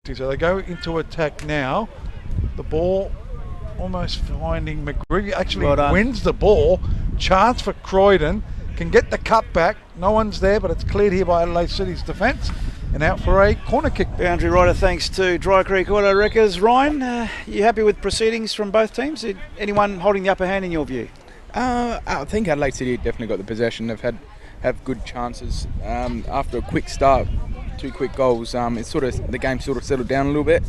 50-50. So they go into attack now. The ball almost finding McGreevy. Actually wins the ball. Chance for Croydon. Can get the cut back. No one's there, but it's cleared here by Adelaide City's defence. And out for a corner kick. Boundary rider, thanks to Dry Creek Auto Wreckers. Ryan, you happy with proceedings from both teams? Anyone holding the upper hand in your view? I think Adelaide City definitely got the possession. They've have good chances. After a quick start, 2 quick goals, the game sort of settled down a little bit.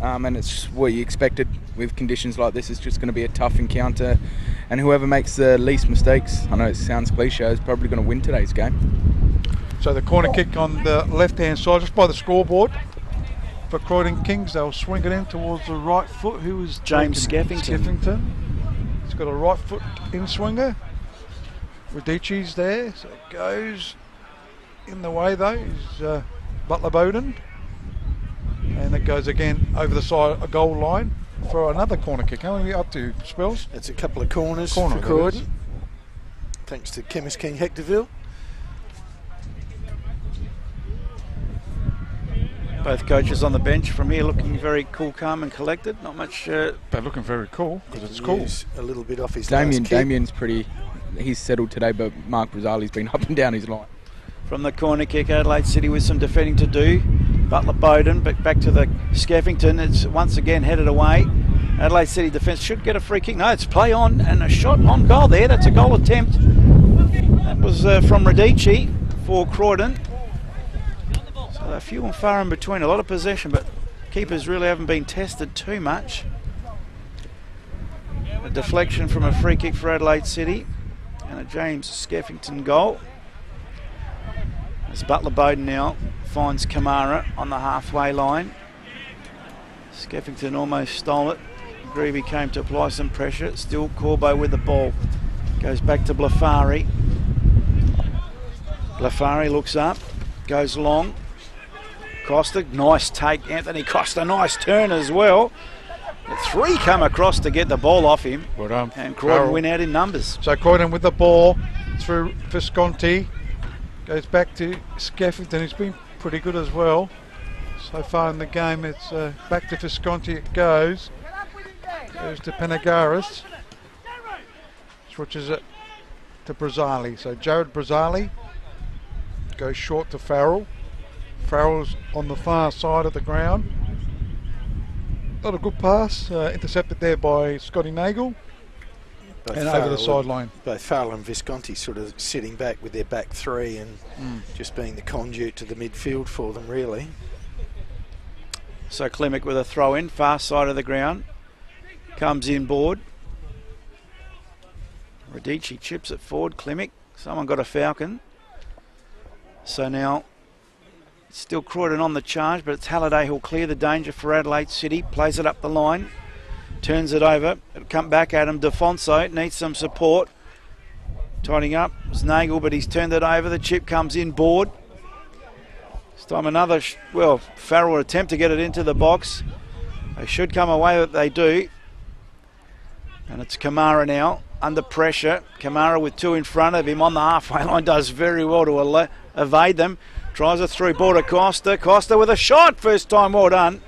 And it's what you expected with conditions like this. It's just going to be a tough encounter, and whoever makes the least mistakes, I know it sounds cliche, is probably going to win today's game. So the corner kick on the left-hand side, just by the scoreboard for Croydon Kings. They'll swing it in towards the right foot. Who is James Skeffington? He's got a right foot in swinger. Radici's there, so it goes in the way though. Is Butler Bowden, and it goes again over the side, a goal line for another corner kick. How many are we up to, Spells? It's a couple of corners for Croydon, thanks to Chemist King Hectorville. Both coaches on the bench from here looking very cool, calm and collected. Not much... They're looking very cool, because it's cool. A little bit off his Damien's he's settled today, but Mark Brazzali's been up and down his line. From the corner kick, Adelaide City with some defending to do. Butler Bowden, but back to the Skeffington. It's once again headed away. Adelaide City defence should get a free kick. No, it's play on and a shot on goal there. That's a goal attempt. That was from Radici for Croydon. So they're few and far in between. A lot of possession, but keepers really haven't been tested too much. A deflection from a free kick for Adelaide City and a James Skeffington goal. As Butler Bowden now finds Kamara on the halfway line. Skeffington almost stole it. Greavy came to apply some pressure. Still Corbo with the ball. Goes back to Blafari. Blafari looks up, goes long. Costa, nice take. Anthony Costa, nice turn as well. The 3 come across to get the ball off him. Well done. And Croydon win out in numbers. So Croydon with the ball through Visconti. Goes back to Skeffington, who's been pretty good as well. So far in the game, it's back to Visconti it goes. Goes to Panagaris. Switches it to Brazzali. So Jared Brazzali goes short to Farrell. Farrell's on the far side of the ground. Not a good pass, intercepted there by Scotty Nagel. And over the sideline. Both Farrell and Visconti sort of sitting back with their back 3 and just being the conduit to the midfield for them, really. So Klimek with a throw in, far side of the ground. Comes in board. Radici chips it forward. Klimek. Someone got a falcon. So now still Croydon on the charge, but it's Halliday who'll clear the danger for Adelaide City. Plays it up the line. Turns it over. It'll come back at him. Defonso needs some support. Tidying up. It's Nagel, but he's turned it over. The chip comes in board. This time another, Farrell will attempt to get it into the box. They should come away, but they do. And it's Kamara now, under pressure. Kamara with 2 in front of him on the halfway line, does very well to evade them. Tries it through border Costa. Costa with a shot, first time, well done.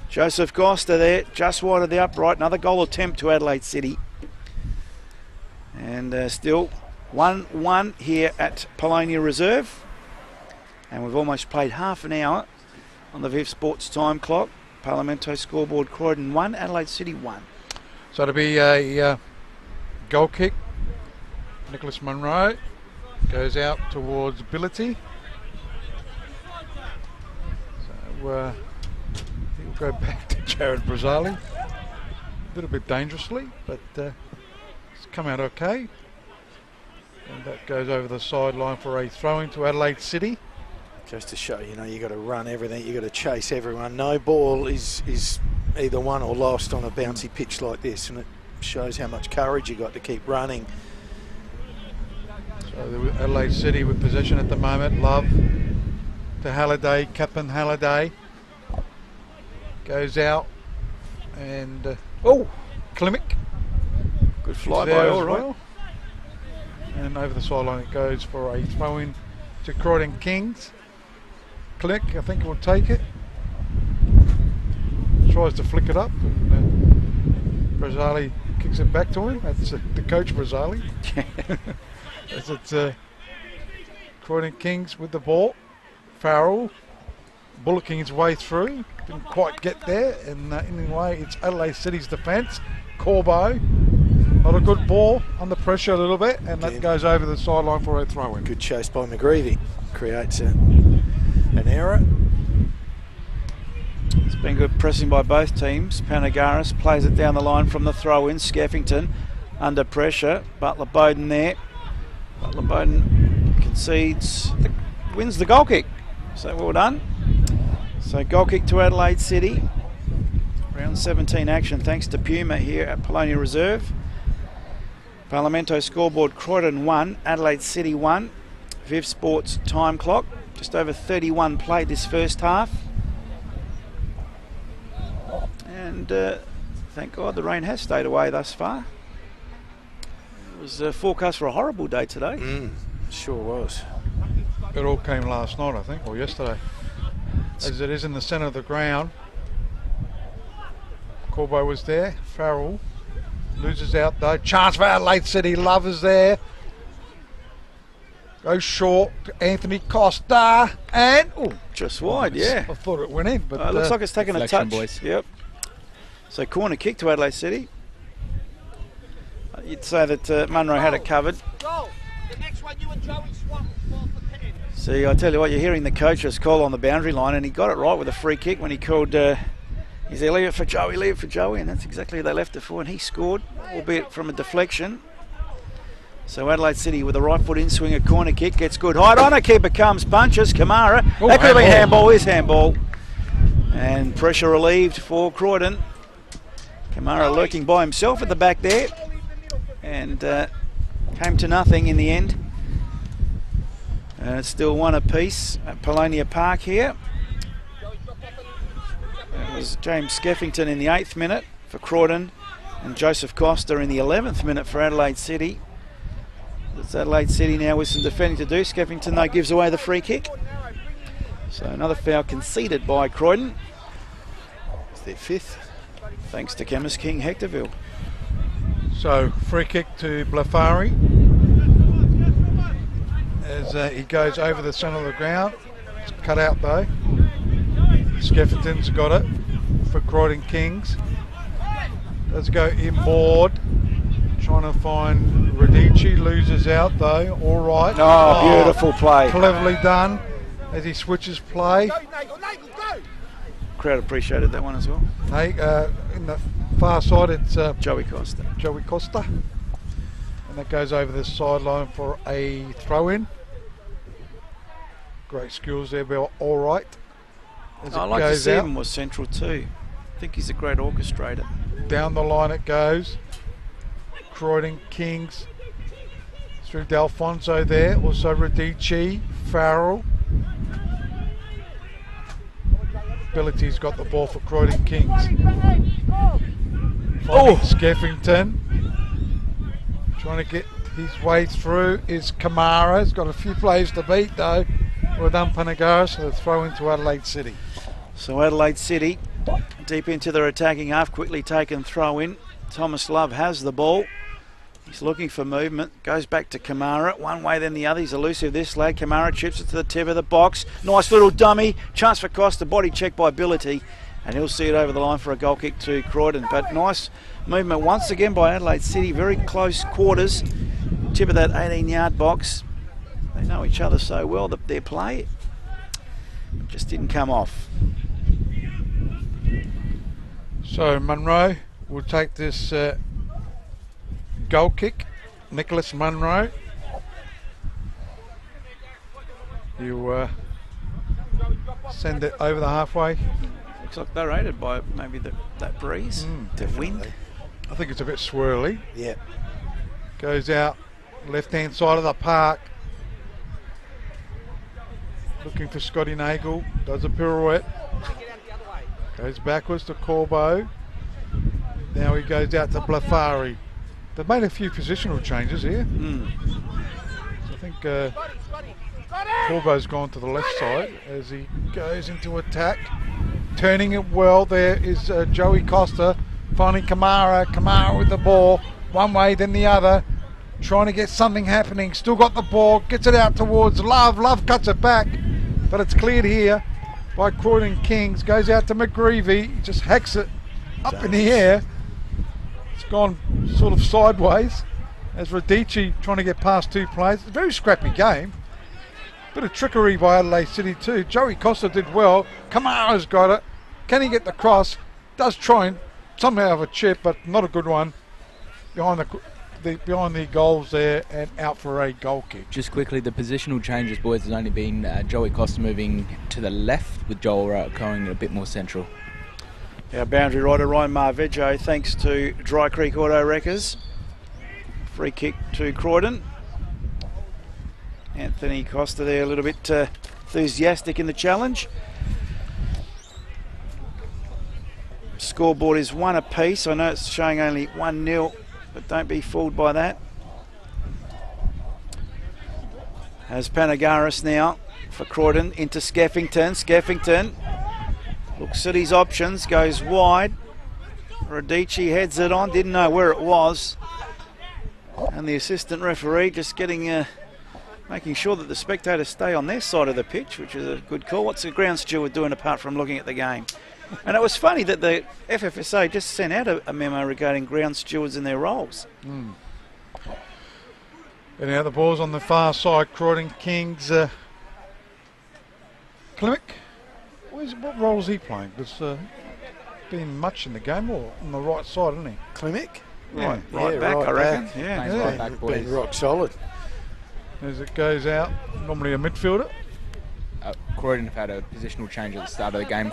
Joseph Costa there, just wide of the upright. Another goal attempt to Adelaide City. And still 1-1 here at Polonia Reserve. And we've almost played half an hour on the Viv Sports time clock. Parlamento scoreboard, Croydon 1, Adelaide City 1. So it'll be a goal kick. Nicholas Monroe goes out towards Ability. So he'll go back to Jared Brazzali. A little bit dangerously, but it's come out okay. And that goes over the sideline for a throw-in to Adelaide City. Just to show, you got to run everything, you got to chase everyone. No ball is either won or lost on a bouncy pitch like this, and it shows how much courage you got to keep running. So Adelaide City with possession at the moment. Love to Halliday, Captain Halliday. Goes out, and Klimek. Good fly by all right. And over the sideline it goes for a throw-in to Croydon Kings. Klimek, I think, will take it. tries to flick it up, and Brazzali kicks it back to him. That's the coach, Brazzali. As it's Croydon Kings with the ball. Farrell bullocking his way through. Didn't quite get there, and anyway, it's Adelaide City's defence. Corbo, not a good ball, under pressure a little bit, and that goes over the sideline for a throw-in. Good chase by McGreevy. Creates an error. It's been good pressing by both teams. Panagaris plays it down the line from the throw-in. Skeffington under pressure. Butler Bowden there. Butler Bowden concedes, wins the goal kick. So well done. So goal kick to Adelaide City. Round 17 action thanks to Puma here at Polonia Reserve. Parlamento scoreboard: Croydon 1, Adelaide City 1. Viv Sports time clock. Just over 31 played this first half. And thank God the rain has stayed away thus far. It was forecast for a horrible day today. Sure was. It all came last night, I think, or yesterday. As it is in the centre of the ground. Corbo was there. Farrell loses out though. Chance for Adelaide City. Love is there. Goes short to Anthony Costa. And Just wide, yeah. I thought it went in, but It looks like it's taken a touch. boys. Yep. So corner kick to Adelaide City. You'd say that Munro had it covered. Goal. The next one, you and Joey swap for 10. See, I tell you what, you're hearing the coach's call on the boundary line, and he got it right with a free kick when he called. He said, leave it for Joey, leave it for Joey, and that's exactly who they left it for, and he scored, albeit from a deflection. So Adelaide City with a right foot in swing, a corner kick, gets good height on it, keeper comes, punches, Kamara. That could have been handball, is handball. And pressure relieved for Croydon. Kamara lurking by himself at the back there, and came to nothing in the end. And it's still one apiece at Polonia Park here. It was James Skeffington in the 8th minute for Croydon, and Joseph Costa in the 11th minute for Adelaide City. It's Adelaide City now with some defending to do. Skeffington though gives away the free kick. So another foul conceded by Croydon. It's their 5th. Thanks to Chemist King Hectorville. so free kick to Blafari as he goes over the centre of the ground. It's cut out though. Skeffington's got it for Croydon Kings. Does go inboard, trying to find Radici, loses out though. All right. Oh, beautiful play. Cleverly done as he switches play. Crowd appreciated that one as well. Hey, in the far side it's Joey Costa. Joey Costa, and that goes over the sideline for a throw-in. Great skills there, Bill. All right. As I it like to goes see out, him was central too. I think he's a great orchestrator. down the line it goes. Croydon Kings through D'Alfonso there. Also Radici, Farrell. Ability's got the ball for Croydon Kings. Oh, Skeffington trying to get his way through is Kamara. He's got a few plays to beat though. Well done, Panagaris. So the throw into Adelaide City. So Adelaide City deep into their attacking half, quickly taken throw in. Thomas Love has the ball. He's looking for movement. Goes back to Kamara. One way then the other. He's elusive, this lad. Kamara chips it to the tip of the box. Nice little dummy. Chance for Costa. Body check by Ability. And he'll see it over the line for a goal kick to Croydon. But nice movement once again by Adelaide City. Very close quarters. Tip of that 18-yard box. They know each other so well that their play just didn't come off. So Munro will take this goal kick. Nicholas Munro. You send it over the halfway. Looks like they're aided by maybe that breeze, the wind. I think it's a bit swirly. Yeah. Goes out left-hand side of the park. Looking for Scotty Nagel. Does a pirouette. Goes backwards to Corbo. Now he goes out to Blafari. They've made a few positional changes here. So I think Corbo's gone to the left side as he goes into attack. turning it well. There is Joey Costa finding Kamara. Kamara with the ball, one way then the other, trying to get something happening. Still got the ball, gets it out towards Love. Love cuts it back, but it's cleared here by Croydon Kings. Goes out to McGreevy, just hacks it up in the air. It's gone sort of sideways as Radici trying to get past two players. It's a very scrappy game. Bit of trickery by Adelaide City too. Joey Costa did well. Kamara's got it. Can he get the cross? Does try and somehow have a chip, but not a good one. Behind the goals there and out for a goal kick. Just quickly, the positional changes, boys, has only been Joey Costa moving to the left with Joel going a bit more central. Our boundary rider Ryan Marveggio, thanks to Dry Creek Auto Wreckers. Free kick to Croydon. Anthony Costa there a little bit enthusiastic in the challenge. Scoreboard is 1 apiece. I know it's showing only 1-0, but don't be fooled by that. As Panagaris now for Croydon into Skeffington. Skeffington looks at his options, goes wide. Radici heads it on, didn't know where it was. And the assistant referee just getting making sure that the spectators stay on their side of the pitch, which is a good call. What's the ground steward doing apart from looking at the game? And it was funny that the FFSA just sent out a memo regarding ground stewards and their roles. And now the ball's on the far side. Croydon Kings. Klimek, what role is he playing? There's been much in the game, or on the right side, isn't he? Klimek? Right back, I reckon. Yeah. Right back, boys. Been rock solid. As it goes out, normally a midfielder. Croydon have had a positional change at the start of the game.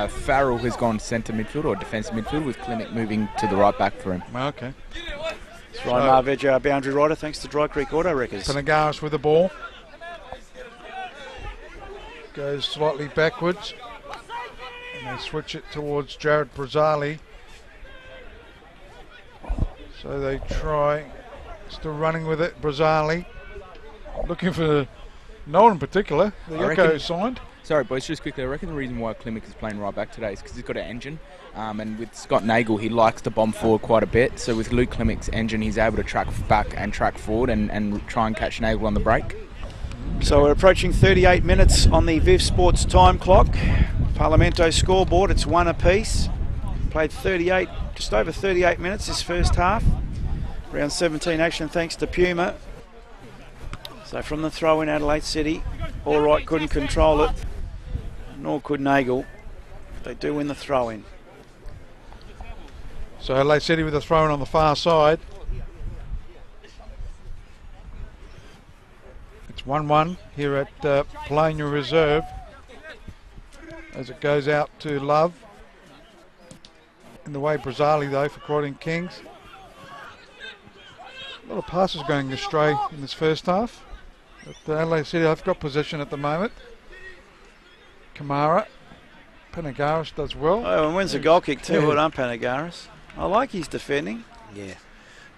Farrell has gone centre midfield or defensive midfield, with Klimek moving to the right back for him. Okay. It's Ryan Marveggio, our boundary rider, thanks to Dry Creek Auto Wreckers. Panagaris with the ball. Goes slightly backwards. And they switch it towards Jared Brazzali. So they try, still running with it, Brazzali. Looking for no one in particular. The Echo signed. Sorry, boys, just quickly, I reckon the reason why Klimek is playing right back today is because he's got an engine. And with Scott Nagel, he likes to bomb forward quite a bit. So with Luke Klimek's engine, he's able to track back and track forward and try and catch Nagel on the break. So we're approaching 38 minutes on the Viv Sports time clock. Parlamento scoreboard, it's 1 apiece. Played 38, just over 38 minutes this first half. Round 17 action thanks to Puma. So from the throw in, Adelaide City, all right, couldn't control it, nor could Nagel. They do win the throw in. So Adelaide City with the throw in on the far side. It's 1-1 here at Pelania Reserve as it goes out to Love. In the way Brazzali though for Croydon Kings. A lot of passes going astray in this first half. But Adelaide City have got possession at the moment. Kamara. Panagaris does well. Oh, and wins a goal kick too. Well done, Panagaris. I like his defending. Yeah.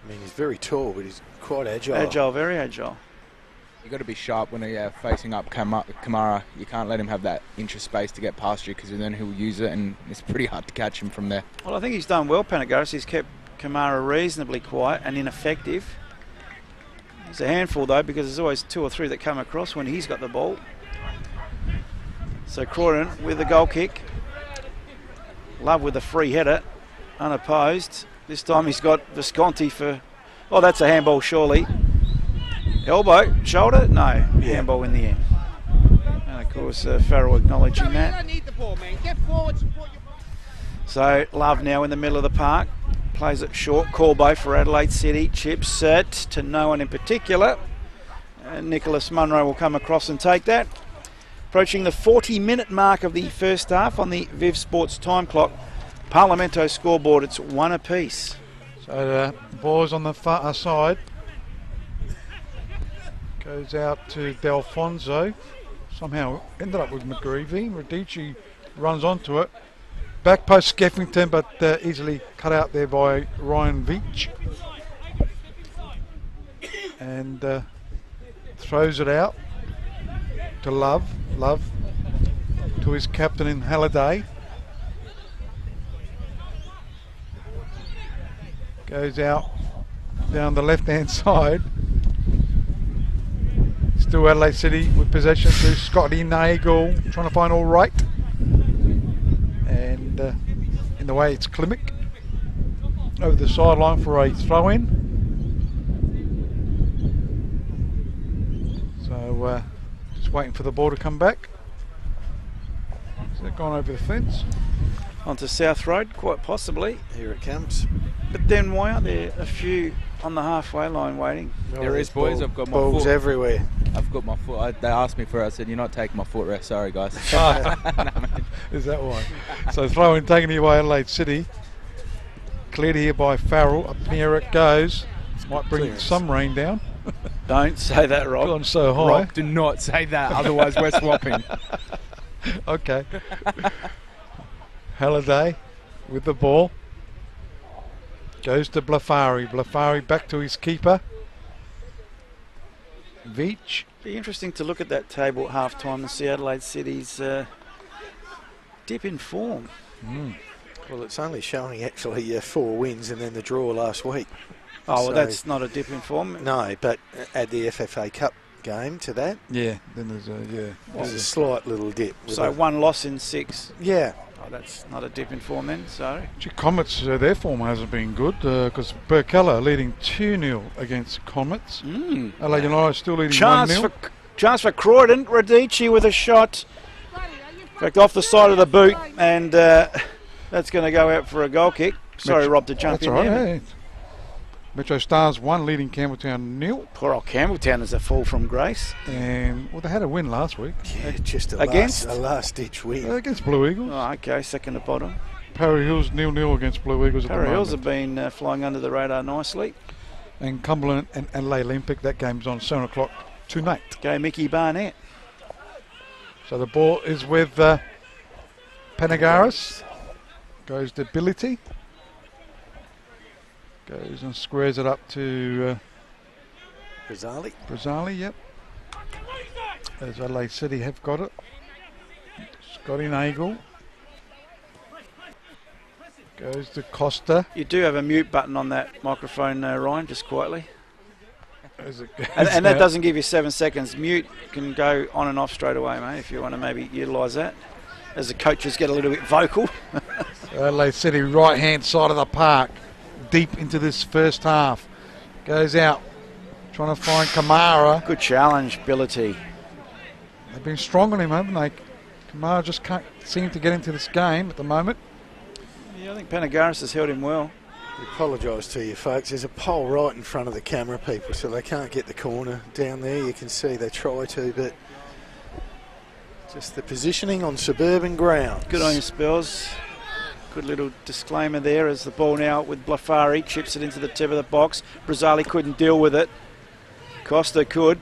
I mean, he's very tall, but he's quite agile. Agile, very agile. You've got to be sharp when you're facing up Kamara. You can't let him have that inch of space to get past you, because then he'll use it and it's pretty hard to catch him from there. Well, I think he's done well, Panagaris. He's kept Kamara reasonably quiet and ineffective. He's a handful though, because there's always 2 or 3 that come across when he's got the ball. So Croydon with the goal kick. Love with a free header, unopposed. This time he's got Visconti for... Oh, that's a handball surely. Elbow, shoulder? No, handball in the end. And of course Farrell acknowledging that. So Love now in the middle of the park. Plays it short. Corbo for Adelaide City. Chips set to no one in particular. And Nicholas Munro will come across and take that. Approaching the 40-minute mark of the first half on the Viv Sports time clock. Parlamento scoreboard, it's 1 apiece. So the ball's on the far side. Goes out to Delfonso. Somehow ended up with McGreevy. Radici runs onto it. Back post Skeffington, but easily cut out there by Ryan Veach. And throws it out to Love. Love to his captain in Halliday. Goes out down the left-hand side. Still Adelaide City with possession to Scotty Nagel, trying to find all right. And in the way it's Klimek over the sideline for a throw-in. So just waiting for the ball to come back. Has it gone over the fence? Onto South Road, quite possibly. Here it comes. But then why aren't there a few on the halfway line waiting? There is, boys. I've got my balls foot. everywhere. I've got my foot. They asked me for it. I said, "You're not taking my foot rest." Sorry, guys. Is that why? So throw-in taken here by Adelaide City. Cleared here by Farrell. Up here it goes. Might bring Clearance. some rain down. Don't say that, Rob. Gone so high. Rob, do not say that. Otherwise, we're swapping. Okay. Halliday with the ball. Goes to Blafari. Blafari back to his keeper. Veach. Be interesting to look at that table at half-time and see Adelaide City's dip in form. Well, it's only showing actually 4 wins and then the draw last week. Oh, well, So- that's not a dip in form. No, but add the FFA Cup game to that. Yeah, then there's There's a slight little dip. with So a- 1 loss in 6. yeah, Oh, that's not a dip in form then, sorry. Comets, their form hasn't been good because Burkella leading 2-0 against Comets. Adelaide United still leading 1-0. Chance for Croydon. Radici with a shot. In fact, off the side of the boot, and that's going to go out for a goal kick. Sorry, Rob, to jump That's in all right, there. hey. Metro Stars 1 leading Campbelltown 0. Poor old Campbelltown is a fall from grace. And well, they had a win last week yeah, just Against? a last-ditch win. against Blue Eagles. Oh, okay, second to bottom. Parry Hills 0-0 against Blue Eagles at the Para moment. Hills have been flying under the radar nicely. And Cumberland and Adelaide Olympic, that game's on 7 o'clock tonight. Go Mickey Barnett. So the ball is with Panagaris. Goes to Ability. Goes and squares it up to Rizali. Brazali, yep. As Adelaide City have got it. Scotty Nagel. Goes to Costa. You do have a mute button on that microphone, Ryan, just quietly. As it goes And that out. doesn't give you 7 seconds. Mute can go on and off straight away, mate, if you want to maybe utilise that. As the coaches get a little bit vocal. Adelaide City, right hand side of the park, deep into this first half. Goes out, trying to find Kamara. Good challenge, ability. They've been strong on him, haven't they? Kamara just can't seem to get into this game at the moment. Yeah, I think Panagaris has held him well. We apologise to you folks. There's a pole right in front of the camera people, so they can't get the corner down there. You can see they try to, but just the positioning on suburban grounds. Good on your spells. Good little disclaimer there as the ball now with Blafari chips it into the tip of the box. Brazali couldn't deal with it. Costa could.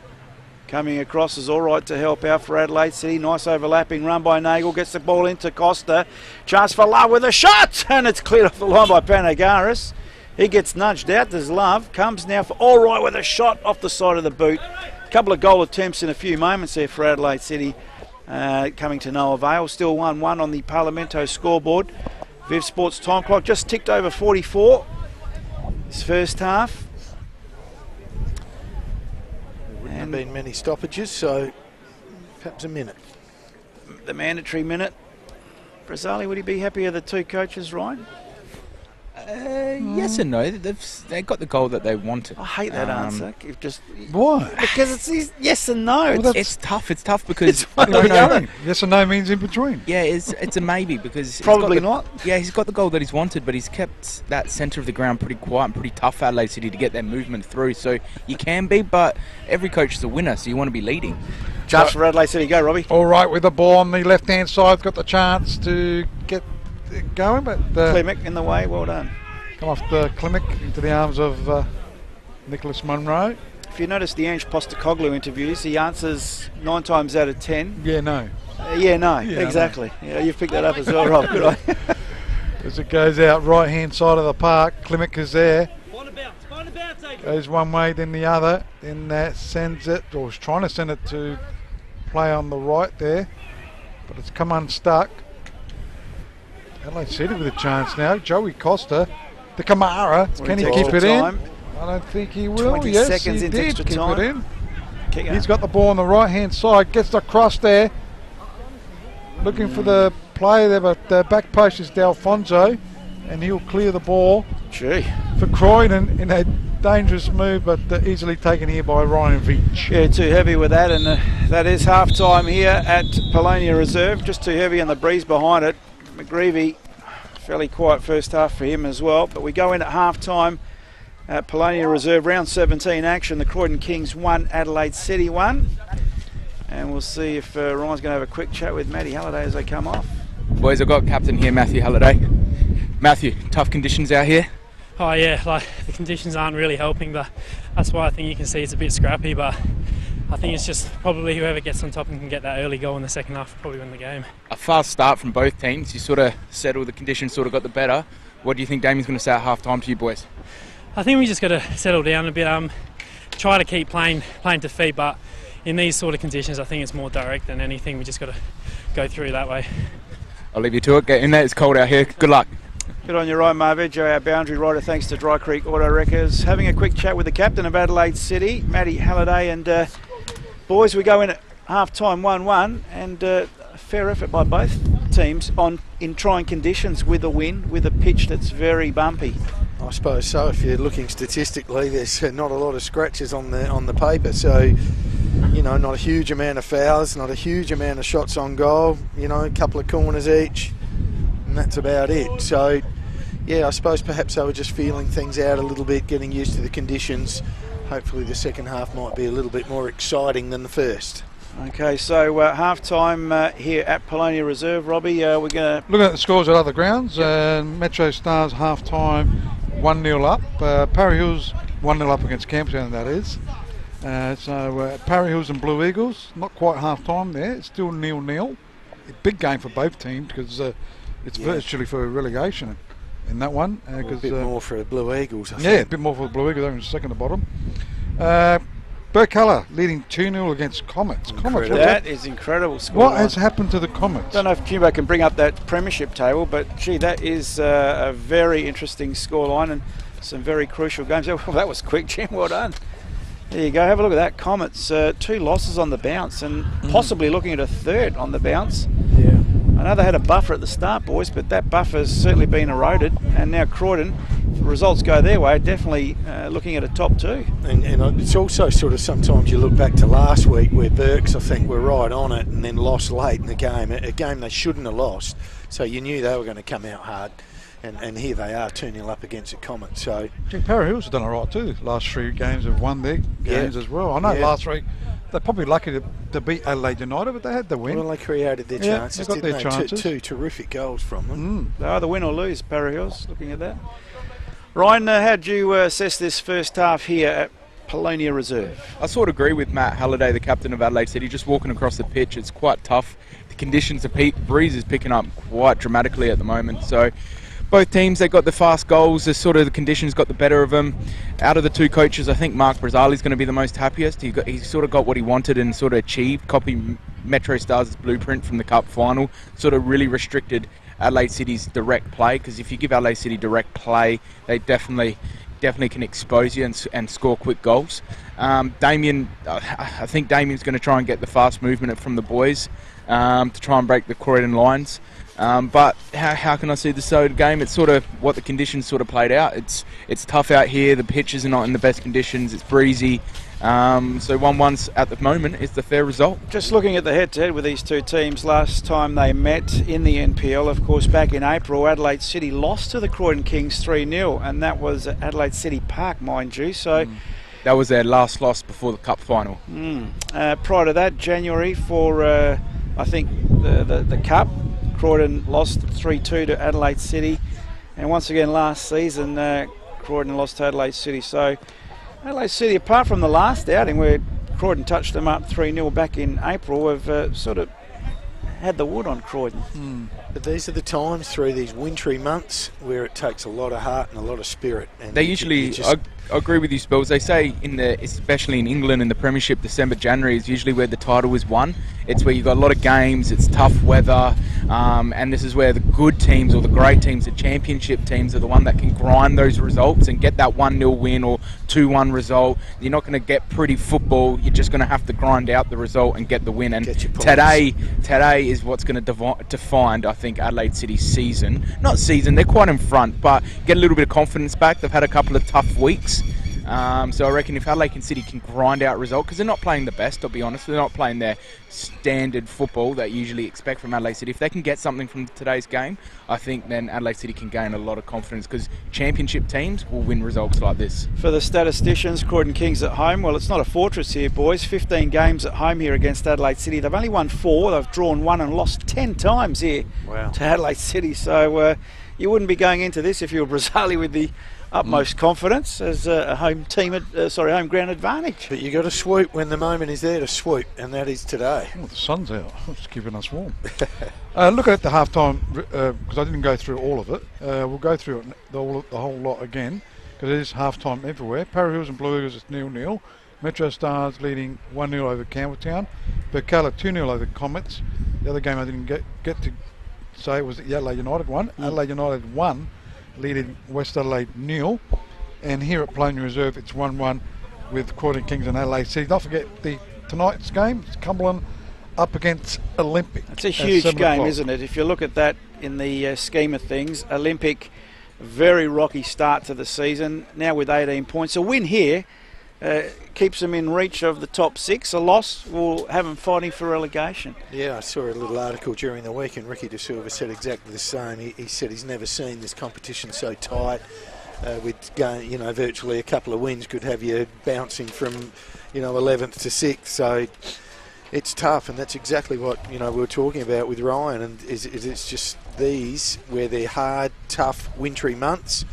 Coming across is all right to help out for Adelaide City. Nice overlapping run by Nagel. Gets the ball into Costa. Chance for Love with a shot. And it's cleared off the line by Panagaris. He gets nudged out. There's Love. Comes now for all right with a shot off the side of the boot. Couple of goal attempts in a few moments there for Adelaide City. Coming to no avail. Still 1-1 on the Parlamento scoreboard. Viv Sports time clock just ticked over 44. This first half. Wouldn't have been many stoppages, so perhaps a minute. The mandatory minute. Brazali, would he be happy with the two coaches, Ryan? Yes and no. They got the goal that they wanted. I hate that answer. You've just Why? because it's yes and no. Well, It's- It's tough. It's tough because It's one or the no, other. Yes or no means in between. yeah, it's a maybe because he's Probably got not. Yeah, he's got the goal that he's wanted, but he's kept that centre of the ground pretty quiet and pretty tough for Adelaide City to get their movement through. So you can be, but every coach is a winner, so you want to be leading. Just for Adelaide City. Go, Robbie. All right with the ball on the left-hand side. Got the chance to get it going, but Klimek in the way. Well done. come off the Klimek into the arms of Nicholas Munro. If you notice the Ange Postecoglou interviews, he answers 9 times out of 10. Yeah, no. Yeah, no, Yeah, exactly. Yeah, you've picked that up as well, Rob. Good on you. As it goes out right-hand side of the park, Klimek is there. Goes one way, then the other. Then sends it, or is trying to send it to play on the right there. But it's come unstuck. Adelaide City with a chance now. Joey Costa the Kamara. Will Can he take keep extra it in? time? I don't think he will. 20 Yes, seconds he into did extra keep time. it in. Kicker. He's got the ball on the right-hand side. Gets the cross there. Looking for the play there, but the back post is D'Alfonso, and he'll clear the ball Gee. for Croydon in a dangerous move, but easily taken here by Ryan Veach. Yeah, too heavy with that, and that is half-time here at Polonia Reserve. Just too heavy on the breeze behind it. McGreevy, fairly quiet first half for him as well, but we go in at half-time at Polonia Reserve, round 17 action. The Croydon Kings 1, Adelaide City 1. And we'll see if Ryan's going to have a quick chat with Matty Halliday as they come off. Boys, I've got captain here, Matthew Halliday. Matthew, tough conditions out here. Oh yeah, like the conditions aren't really helping, but that's why I think you can see it's a bit scrappy, but I think it's just probably whoever gets on top and can get that early goal in the second half will probably win the game. A fast start from both teams. You sort of settled, the conditions sort of got the better. What do you think Damien's going to say at half-time to you boys? I think we just got to settle down a bit, try to keep playing to feet, but in these sort of conditions I think it's more direct than anything. We just got to go through that way. I'll leave you to it. Get in there, it's cold out here. Good luck. Good on you, Ryan Marvidge, our boundary rider, thanks to Dry Creek Auto Wreckers. Having a quick chat with the captain of Adelaide City, Matty Halliday, and boys, we go in at half-time 1-1, and a fair effort by both teams in trying conditions with a win, with a pitch that's very bumpy. I suppose so. If you're looking statistically, there's not a lot of scratches on the paper, so you know, not a huge amount of fouls, not a huge amount of shots on goal. You know, a couple of corners each, and that's about it. So, yeah, I suppose perhaps they were just feeling things out a little bit, getting used to the conditions. Hopefully, the second half might be a little bit more exciting than the first. Okay, so half-time here at Polonia Reserve. Robbie, we're going to... Looking at the scores at other grounds, Metro Stars half-time 1-0 up. Parry Hills 1-0 up against Campbelltown, that is. Parry Hills and Blue Eagles, not quite half-time there. It's still 0-0. A big game for both teams because it's virtually for relegation in that one. A bit more for Blue Eagles, I think. Yeah, a bit more for the Blue Eagles. They're in second to bottom. Burkalla leading 2-0 against Comets. That is incredible score. What has happened to the Comets? I don't know if Cuba can bring up that premiership table, but gee, that is a very interesting scoreline and some very crucial games. Oh, that was quick, Jim. Well done. There you go. Have a look at that. Comets, 2 losses on the bounce and possibly looking at a third on the bounce. Yeah. I know they had a buffer at the start, boys, but that buffer's certainly been eroded. And now Croydon, if the results go their way, definitely looking at a top 2. And it's also sort of sometimes you look back to last week where Burks, I think, were right on it and then lost late in the game, a game they shouldn't have lost. So you knew they were going to come out hard. And here they are 2-0 up against the Comet. So Parry Hills have done all right too. Last 3 games have won their games as well. I know last 3 they're probably lucky to beat Adelaide United, but they had the win. Well, they created their chances. They got their chances. Two terrific goals from them. They either win or lose, Parry Hills, looking at that. Ryan, how do you assess this first half here at Polonia Reserve? I sort of agree with Matt Halliday, the captain of Adelaide City. Just walking across the pitch, it's quite tough. The conditions, the breeze is picking up quite dramatically at the moment. So both teams, they got the fast goals. The conditions got the better of them. Out of the 2 coaches, I think Mark Brazzali's going to be the most happiest. He sort of got what he wanted and sort of achieved, copying Metro Stars' blueprint from the Cup final. Sort of really restricted Adelaide City's direct play, because if you give Adelaide City direct play, they definitely can expose you and score quick goals. Damien, I think Damien's going to try and get the fast movement from the boys to try and break the Croydon lines. But how can I see the sort of game? It's sort of what the conditions sort of played out. It's tough out here. The pitches are not in the best conditions. It's breezy. So 1-1 at the moment is the fair result. Just looking at the head-to-head with these 2 teams, last time they met in the NPL, of course, back in April, Adelaide City lost to the Croydon Kings 3-0, and that was at Adelaide City Park, mind you. So that was their last loss before the Cup final. Prior to that, January for I think the Cup, Croydon lost 3-2 to Adelaide City, and once again last season Croydon lost to Adelaide City. So Adelaide City, apart from the last outing where Croydon touched them up 3-0 back in April, have sort of had the wood on Croydon. But these are the times through these wintry months where it takes a lot of heart and a lot of spirit. And They usually, agree with you, Spells. They say especially in England in the Premiership, December, January is usually where the title is won. It's where you've got a lot of games, it's tough weather, and this is where the good teams or the great teams, the championship teams, are the one that can grind those results and get that 1-0 win or 2-1 result. You're not going to get pretty football. You're just going to have to grind out the result and get the win. And today is what's going to define, I think, Adelaide City's season. Not season, they're quite in front, but get a little bit of confidence back. They've had a couple of tough weeks. So I reckon if Adelaide City can grind out a result, because they're not playing the best, I'll be honest, they're not playing their standard football that you usually expect from Adelaide City. If they can get something from today's game, I think then Adelaide City can gain a lot of confidence, because championship teams will win results like this. For the statisticians, Croydon Kings at home. Well, it's not a fortress here, boys. 15 games at home here against Adelaide City. They've only won 4. They've drawn 1 and lost 10 times here to Adelaide City. So you wouldn't be going into this if you were Brazali with the utmost confidence as a home ground advantage. But you got to swoop when the moment is there to swoop, and that is today. Well, the sun's out. It's keeping us warm. Looking at the halftime, because I didn't go through all of it. We'll go through it, the whole lot again, because it is halftime everywhere. Para Hills and Blue Eagles is 0-0. Metro Stars leading 1-0 over Campbelltown. Berkala 2-0 over Comets. The other game I didn't get to say was the Adelaide United one. Adelaide United 1. Leading West Adelaide 0, and here at Playing Reserve it's 1-1 with Croydon Kings and Adelaide City. Don't forget tonight's game, it's Cumberland up against Olympic. It's a huge game, isn't it? If you look at that in the scheme of things, Olympic, very rocky start to the season, now with 18 points. A win here keeps them in reach of the top 6. A loss will have them fighting for relegation. Yeah, I saw a little article during the week, and Ricky De Silva said exactly the same. He said he's never seen this competition so tight. With going, virtually a couple of wins could have you bouncing from, 11th to 6th. So it's tough, and that's exactly what we were talking about with Ryan. And it's just these where they're hard, tough, wintry months.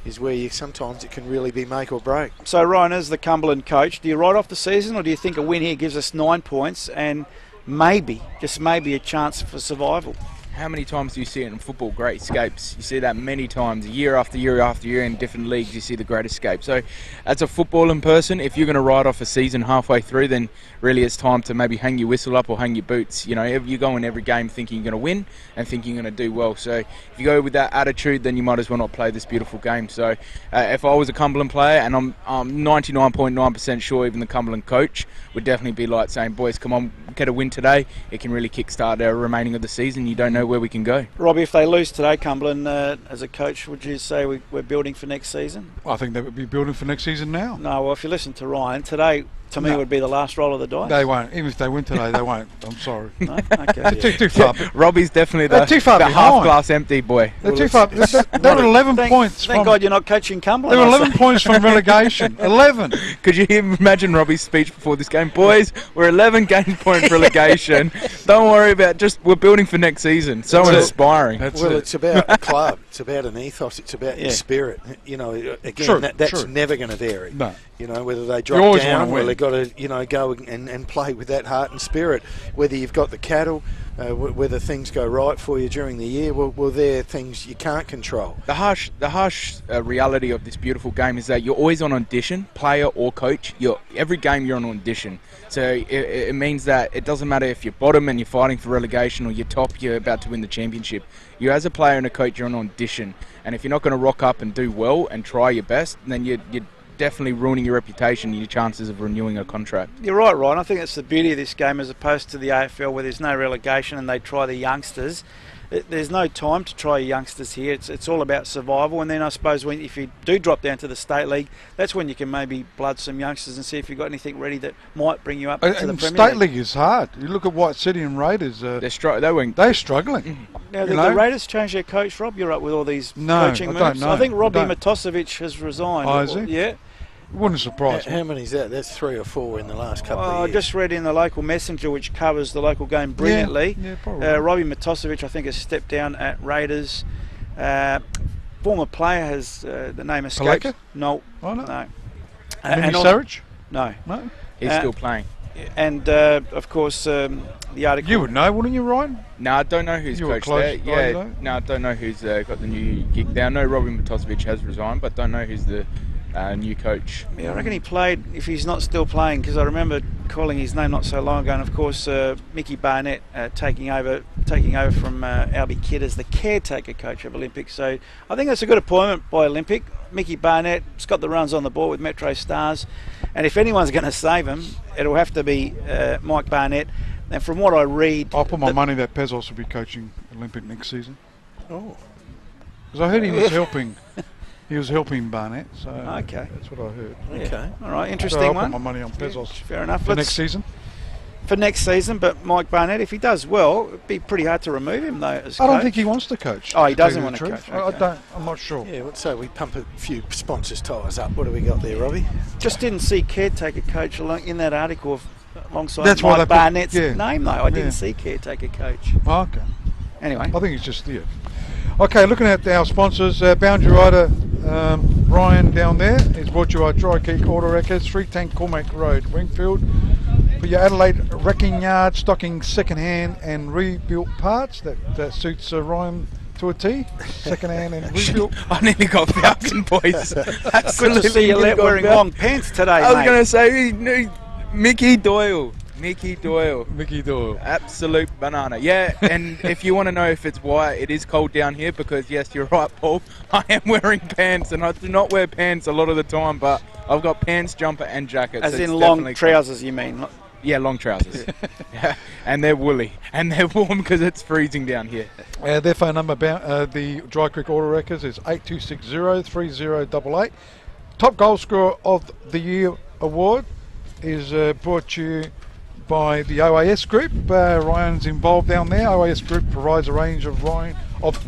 Is where sometimes it can really be make or break. So Ryan, as the Cumberland coach, do you write off the season, or do you think a win here gives us 9 points and maybe, just maybe, a chance for survival? How many times do you see it in football? Great escapes. You see that many times, year after year after year in different leagues. You see the great escape. So, as a footballing person, if you're going to write off a season halfway through, then really it's time to maybe hang your whistle up or hang your boots. You go in every game thinking you're going to win and thinking you're going to do well. So, if you go with that attitude, then you might as well not play this beautiful game. So, if I was a Cumberland player, and I'm 99.9% sure even the Cumberland coach would definitely be like saying, boys, come on, get a win today. It can really kickstart our remaining of the season. You don't know where we can go. Robbie, if they lose today, Cumberland, as a coach, would you say we're building for next season? I think they would be building for next season now. No, well, if you listen to Ryan, today, to me, would be the last roll of the dice. They won't. Even if they win today, they won't. I'm sorry. No? Okay. They're too far. Robbie's definitely the half glass empty boy. They're too far. They're 11 points. Thank God you're not coaching Cumberland. They're 11 points from relegation. 11. Could you imagine Robbie's speech before this game? Boys, we're 11 game point relegation. Don't worry about we're building for next season. So inspiring. It's about a club. It's about an ethos. It's about your spirit. Again, that's never going to vary. No. Whether they drop down, well, they've got to, go and play with that heart and spirit. Whether you've got the cattle, whether things go right for you during the year, well, they're things you can't control. The harsh reality of this beautiful game is that you're always on audition, player or coach. Every game you're on audition. So it means that it doesn't matter if you're bottom and you're fighting for relegation, or you're top, you're about to win the championship. You, as a player and a coach, you're on audition. And if you're not going to rock up and do well and try your best, then you're definitely ruining your reputation and your chances of renewing a contract. You're right, Ryan. I think that's the beauty of this game as opposed to the AFL, where there's no relegation and they try the youngsters. There's no time to try youngsters here. It's all about survival. And then I suppose if you do drop down to the State League, that's when you can maybe blood some youngsters and see if you've got anything ready that might bring you up to the Premier State League is hard. You look at White City and Raiders. They're struggling. Now, the Raiders changed their coach, Rob. You're up with all these coaching moves. Don't know. I think Robbie Matosevic has resigned. Oh, is he? Yeah. Wouldn't surprise me. How many is that? That's 3 or 4 in the last couple of years. I just read in the local Messenger, which covers the local game brilliantly. Yeah, probably. Robbie Matosevic, I think, has stepped down at Raiders. Former player has the name escapes. Paleka? No. Oh, no. No. And Sarich? No. He's still playing. And of course, the article. You would know, wouldn't you, Ryan? No, I don't know who's coached there. Yeah, no, I don't know who's got the new gig there. I know Robbie Matosevic has resigned, but don't know who's the new coach. Yeah, I reckon he played, if he's not still playing, because I remember calling his name not so long ago, and of course Mickey Barnett taking over from Albie Kidd as the caretaker coach of Olympic. So I think that's a good appointment by Olympic. Mickey Barnett's got the runs on the board with Metro Stars, and if anyone's going to save him, it'll have to be Mike Barnett. And from what I read, I'll put my money that Pezos will be coaching Olympic next season. Oh. Because I heard he was helping. He was helping Barnett, so Okay. that's what I heard. Okay. all right, So interesting I'll one. put my money on Pezos Fair enough. for next season. For next season, but Mike Barnett, if he does well, it'd be pretty hard to remove him though. As I don't coach. think he wants to coach. Oh, he to tell doesn't you want the to truth. coach, okay. I don't. I'm not sure. Yeah, so we pump a few sponsors' tyres up. What do we got there, Robbie? Just didn't see caretaker coach in that article alongside That's why Mike they put- Barnett's yeah. name though. I Yeah. didn't see caretaker coach. Oh, okay. Anyway, I think it's just there. Okay, looking at our sponsors, Boundary Rider Ryan down there is brought to you by Dry Creek Auto Wreckers, 3 Tank Cormac Road, Wingfield. For your Adelaide wrecking yard, stocking second-hand and rebuilt parts. That suits Ryan to a T. Second-hand and rebuilt. I nearly got Falcon, boys. good to see you wearing long pants today, I was mate. going to say, no, Mickey Doyle. Mickey Doyle. Mickey Doyle. Absolute banana. Yeah, and if you want to know if it's why it is cold down here, because yes, you're right, Paul, I am wearing pants, and I do not wear pants a lot of the time, but I've got pants, jumper and jacket. As so in it's long definitely trousers, you mean? cold. Yeah, long trousers. Yeah, and they're woolly, and they're warm because it's freezing down here. Their phone number, the Dry Creek Auto Wreckers, is 8260-3088. Top goal scorer of the year award is brought to you by the OAS Group. Ryan's involved down there. OAS Group provides a range of of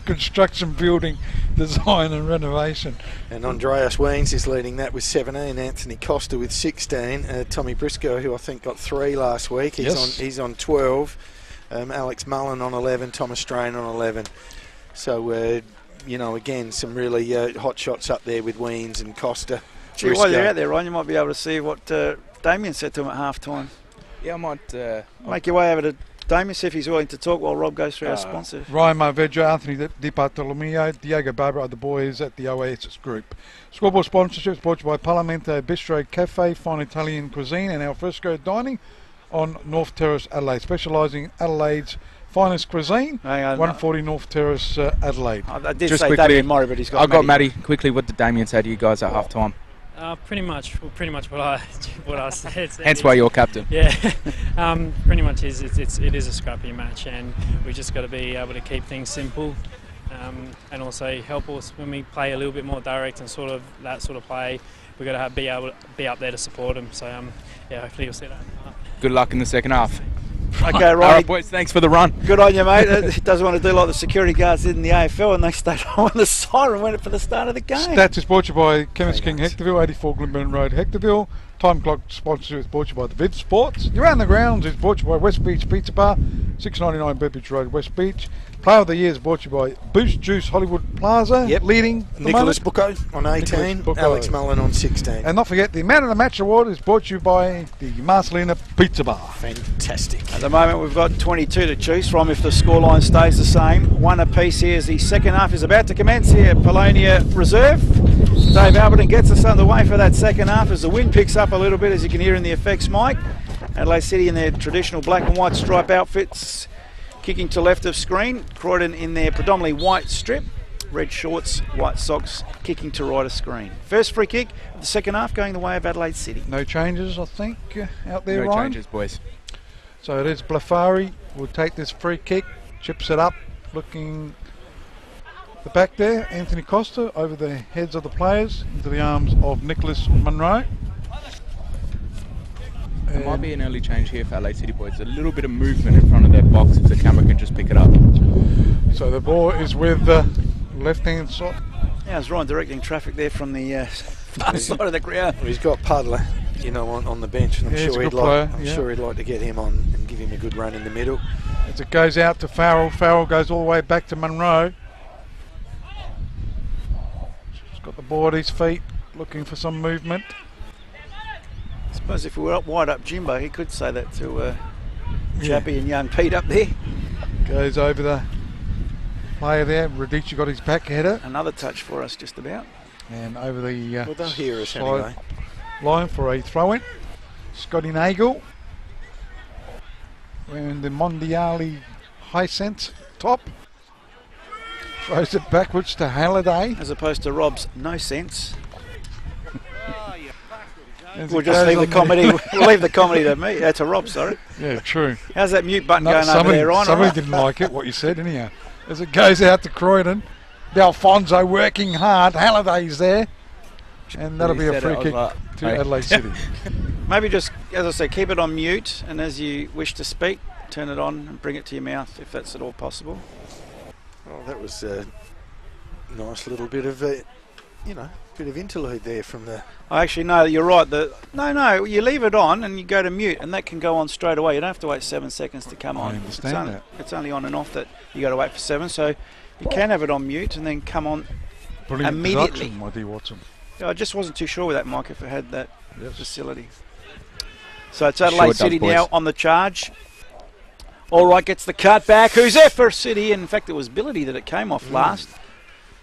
construction, building, design and renovation. And Andreas Weens is leading that with 17. Anthony Costa with 16. Tommy Briscoe, who I think got 3 last week, he's on 12. Alex Mullen on 11. Thomas Strain on 11. So, again, some really hot shots up there with Weens and Costa. Gee, while you're out there, Ryan, you might be able to see what Damien said to him at half-time. Yeah, I might... Make your way over to Damien, see if he's willing to talk while Rob goes through our sponsors. Ryan Marvedra, Anthony Di Bartolomeo, Diego Barbara are the boys at the OAS Group. Scoreboard sponsorships brought to you by Parlamento Bistro Cafe, fine Italian cuisine, and Alfresco Dining on North Terrace, Adelaide, specialising in Adelaide's finest cuisine. Hang on, 140 North Terrace, Adelaide. I did Just say quickly, Damien Murray, but he's got I got Matty. Quickly, what did Damien say to you guys at half-time? Pretty much what I said. Hence why you're captain. Yeah, pretty much it is a scrappy match, and we just got to be able to keep things simple, and also help us when we play a little bit more direct and sort of that sort of play. We got to be able to be up there to support them. So hopefully you'll see that. Good luck in the second half. Okay, All right, right, boys, thanks for the run. good on you, mate. He doesn't want to do like the security guards did in the AFL, and they stayed on when the siren went for the start of the game. Stats is brought to you by Chemist King Hectorville, 84 Glimburn Road, Hectorville. Time Clock sponsor is brought to you by the Vid Sports. Your Around the Grounds is brought to you by West Beach Pizza Bar, 699 Burbridge Road, West Beach. Player of the Year is brought to you by Boost Juice Hollywood Plaza, leading at the Nicholas moment. Bucco on 18. Nicholas Bucco. Alex Mullen on 16. And not forget, the Man of the Match Award is brought to you by the Marcelina Pizza Bar. Fantastic. At the moment, we've got 22 to choose from if the scoreline stays the same. One apiece here as the second half is about to commence here. Polonia Reserve. Dave Alberton gets us underway for that second half as the wind picks up a little bit, as you can hear in the effects, Mike. Adelaide City in their traditional black and white stripe outfits, kicking to left of screen. Croydon in their predominantly white strip, red shorts, white socks, kicking to right of screen. First free kick of the second half going the way of Adelaide City. No changes, I think, out there, No Ryan. changes, boys. So it is Blafari will take this free kick, chips it up, looking the back there. Anthony Costa over the heads of the players into the arms of Nicholas Munro. There might be an early change here for Adelaide City, boys. A little bit of movement in front of their box if the camera can just pick it up. So the ball is with the left-hand side. Yeah, it's Ryan directing traffic there from the far side of the ground. Well, he's got Puddler, on the bench, and I'm Yeah, he's a sure good player, sure he'd like to get him on and give him a good run in the middle. As it goes out to Farrell. Farrell goes all the way back to Munro. He's got the ball at his feet, looking for some movement. I suppose if we were up wide up Jimbo, he could say that to Chappie and young Pete up there. Goes over the player there. Radici got his back header. Another touch for us just about. And over the Well, they'll hear us side anyway. line for a throw-in. Scotty Nagel wearing the Mondiali Hisense top. Throws it backwards to Halliday. As opposed to Rob's no sense. As We'll it just goes leave the on comedy. We'll leave the comedy to me. To Rob, sorry. Yeah, true. How's that mute button No, going over there, Ryan? somebody All right? didn't like it, what you said, anyhow. As it goes out to Croydon, D'Alfonso working hard. Halliday's there. And that'll be a free kick to Adelaide City. Maybe just, as I say, keep it on mute, and as you wish to speak, turn it on and bring it to your mouth, if that's at all possible. Well, that was a nice little bit of bit of interlude there from the. I actually know that you're right. No, you leave it on and you go to mute, and that can go on straight away. You don't have to wait 7 seconds to come on. I understand that. It's only on and off that you got to wait for 7, so you can have it on mute and then come on Brilliant immediately. production, my dear Watson. I just wasn't too sure with that mic if it had that Yes. facility. So it's Adelaide Sure City does, now boys. on the charge. All right, gets the cut back. Who's there for City? In fact, it was Billity that it came off last.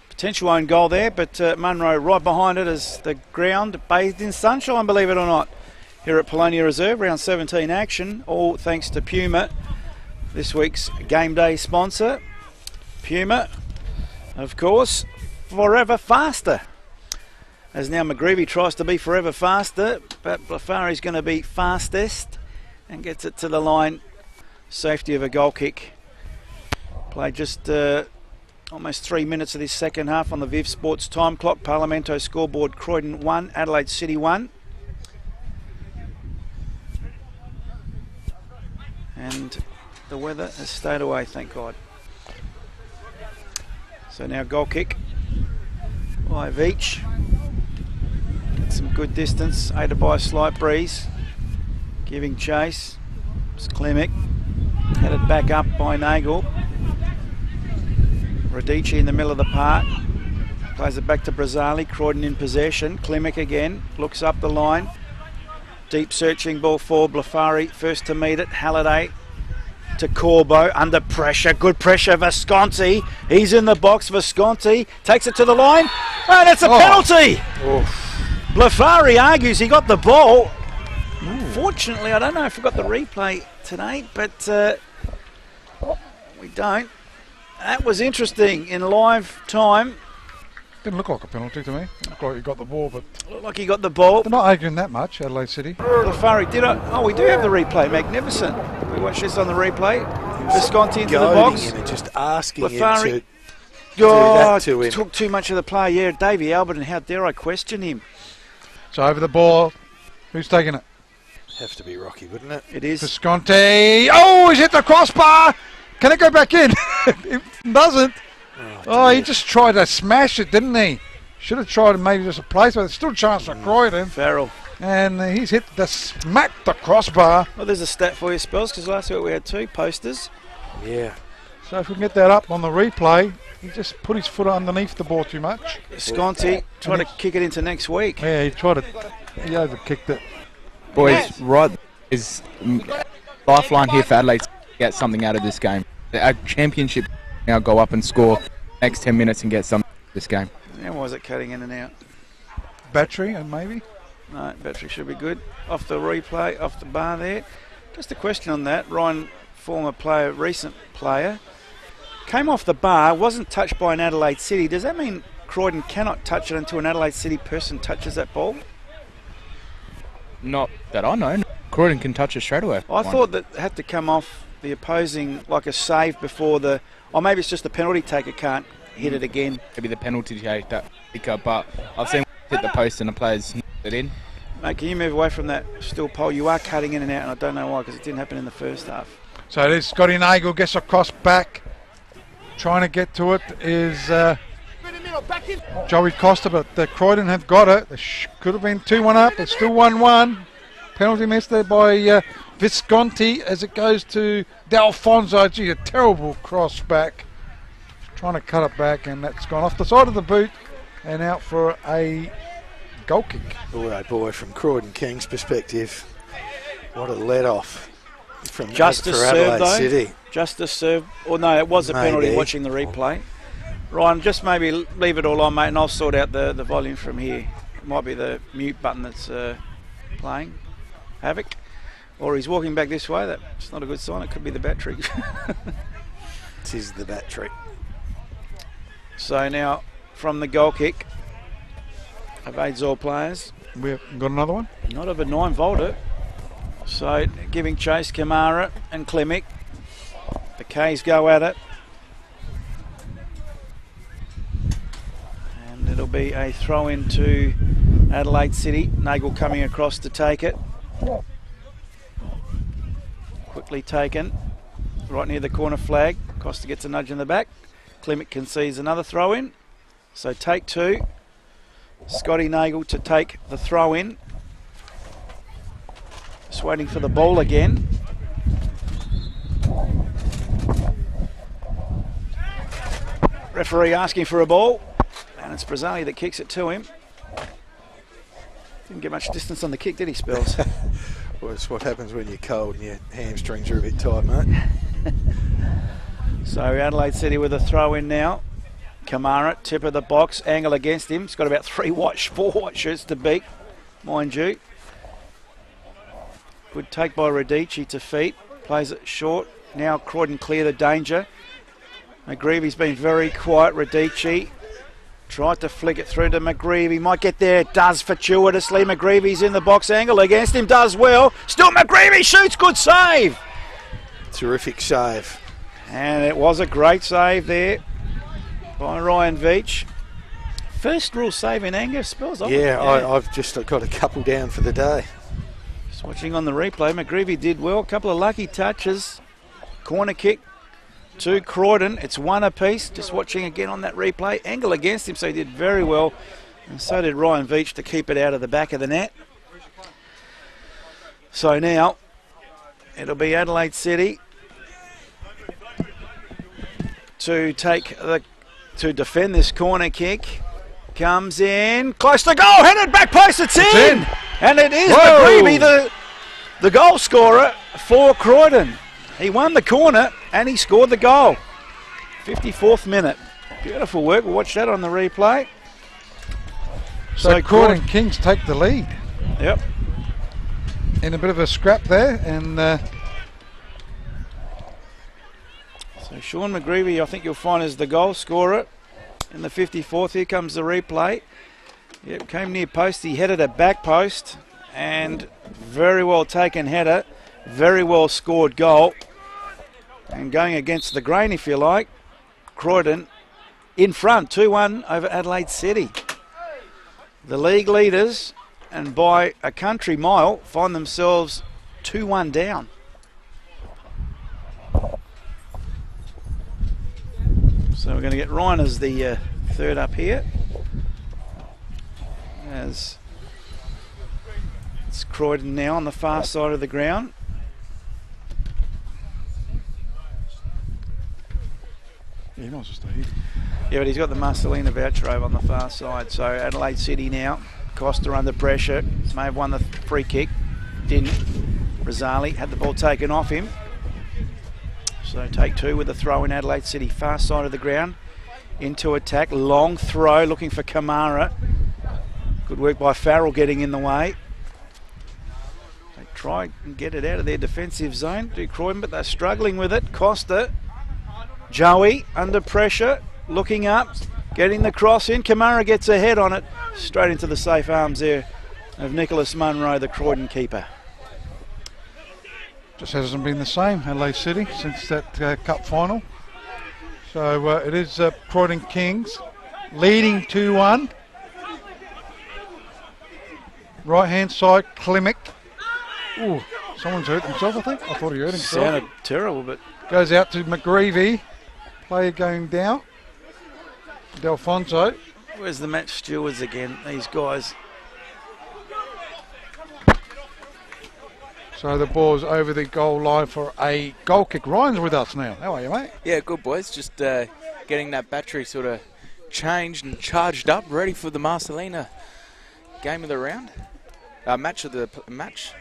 Potential own goal there, but Munro right behind it as the ground bathed in sunshine, believe it or not. Here at Polonia Reserve, round 17 action, all thanks to Puma, this week's game day sponsor. Puma, of course, forever faster. As now McGreevy tries to be forever faster, but Blafari's going to be fastest and gets it to the line. Safety of a goal kick. Played just almost 3 minutes of this second half on the Viv Sports time clock. Parlamento scoreboard, Croydon 1, Adelaide City 1. And the weather has stayed away, thank God. So now goal kick. 5 each. Some good distance, aided by a slight breeze. Giving chase. It's Klimek. Headed back up by Nagel. Radici in the middle of the park. Plays it back to Brazzali. Croydon in possession. Klimek again. Looks up the line. Deep searching ball for Blafari. First to meet it. Halliday to Corbo. Under pressure. Good pressure. Visconti. He's in the box. Visconti takes it to the line. And it's a penalty. Blafari argues he got the ball. Fortunately, I don't know if we got the replay today, but we don't. That was interesting in live time. Didn't look like a penalty to me. Looked like he got the ball, but Looked like he got the ball. they're not arguing that much, Adelaide City. Blafari did it. Oh, we do have the replay. Magnificent. We watch this on the replay. Visconti into the box. Goading him and just asking Blafari. him to do that to him. Took too much of the play. Yeah, Davey Albert, and how dare I question him? So over the ball. Who's taking it? Have to be Rocky, wouldn't it? It is. Visconti. Oh, he's hit the crossbar. Can it go back in? It doesn't. Oh, he just tried to smash it, didn't he? Should have tried maybe just a place, but there's still a chance for Croydon. Farrell. And he's hit smack the crossbar. Well, there's a stat for you, Spells, because last week we had 2 posters. Yeah. So if we can get that up on the replay, he just put his foot underneath the ball too much. Visconti trying to kick it into next week. Yeah, he overkicked it. Boys, right is lifeline here for Adelaide to get something out of this game. Our championship now go up and score next 10 minutes and get something out of this game. How was it cutting in and out? Battery and maybe. No, battery should be good. Off the replay, off the bar there. Just a question on that. Ryan, former player, recent player, came off the bar, wasn't touched by an Adelaide City. Does that mean Croydon cannot touch it until an Adelaide City person touches that ball? Not that I know. Croydon can touch it straight away. I thought that it had to come off the opposing, like a save before the... Or maybe it's just the penalty taker can't hit it again. Maybe the penalty taker, but I've seen hit the post and the players knocked it in. Mate, can you move away from that still pole? You are cutting in and out, and I don't know why, because it didn't happen in the first half. So it is Scotty Nagel gets across back. Trying to get to it is Joey Costa, but Croydon have got it. They could have been 2-1 up. It's still 1-1. Penalty miss there by Visconti as it goes to D'Alfonso. Gee, a terrible cross back. Trying to cut it back, and that's gone off the side of the boot and out for a goal kick. Boy, oh boy, from Croydon Kings' perspective, what a let-off Justice for serve, Adelaide though. City. Justice serve. Or no, it was a penalty Maybe. watching the replay. Ryan, just maybe leave it all on, mate, and I'll sort out the volume from here. It might be the mute button that's playing havoc. Or he's walking back this way. That's not a good sign. It could be the battery. It is the battery. So now, from the goal kick, evades all players. We've got another one. Not of a 9-volter. So giving chase, Kamara and Klimek. The K's go at it. And it'll be a throw in to Adelaide City. Nagel coming across to take it. Quickly taken. Right near the corner flag. Costa gets a nudge in the back. Klimek concedes another throw in. So take 2. Scotty Nagel to take the throw in. Just waiting for the ball again. Referee asking for a ball. And it's Brazzali that kicks it to him. Didn't get much distance on the kick, did he, Spells? Well, it's what happens when you're cold and your hamstrings are a bit tight, mate. So Adelaide City with a throw in now. Kamara, tip of the box, angle against him. He's got about 4 white shirts to beat, mind you. Good take by Radici to feet. Plays it short. Now Croydon clear the danger. McGreevy's been very quiet. Radici tried to flick it through to McGreevy. Might get there. Does fortuitously. McGreevy's in the box angle against him. Does well. Still McGreevy shoots. Good save. Terrific save. And it was a great save there by Ryan Veach. First rule save in anger, Spells. I've just got a couple down for the day. Just watching on the replay, McGreevy did well. A couple of lucky touches. Corner kick to Croydon. It's 1 apiece. Just watching again on that replay. Angle against him, so he did very well. And so did Ryan Veach to keep it out of the back of the net. So now it'll be Adelaide City to defend this corner kick. Comes in, close to goal, headed back post, it's in! And it is McGreevy, the goal scorer for Croydon. He won the corner and he scored the goal. 54th minute. Beautiful work, we'll watch that on the replay. So Croydon Kings take the lead. Yep. In a bit of a scrap there, and so Sean McGreevy, I think you'll find, is the goal scorer in the 54th. Here comes the replay. Yep, came near post. He headed a back post, and very well taken header. Very well scored goal. And going against the grain, if you like, Croydon in front, 2-1 over Adelaide City. The league leaders, and by a country mile, find themselves 2-1 down. So we're going to get Ryan as the third up here. As it's Croydon now on the far side of the ground. yeah, he might as well stay here. Yeah, but he's got the Marcelina voucher over on the far side. So Adelaide City now. Costa under pressure. May have won the free kick. Didn't. Brazzali had the ball taken off him. So take 2 with a throw in Adelaide City. Far side of the ground. Into attack. Long throw looking for Kamara. Good work by Farrell getting in the way. They try and get it out of their defensive zone. Do Croydon, but they're struggling with it. Costa. Joey under pressure. Looking up. Getting the cross in. Kamara gets a head on it. Straight into the safe arms there of Nicholas Munro, the Croydon keeper. Just hasn't been the same, Adelaide City, since that cup final. So it is Croydon Kings leading 2-1. Right hand side, Klimek. Ooh, someone's hurt himself, I think. I thought he hurt himself. Sounded terrible, but goes out to McGreevy. Player going down. Delfonso. where's the match stewards again? These guys. So the ball's over the goal line for a goal kick. Ryan's with us now. How are you, mate? Yeah, good, boys. Just getting that battery sort of changed and charged up, ready for the Marcelina game of the round. Match of the match.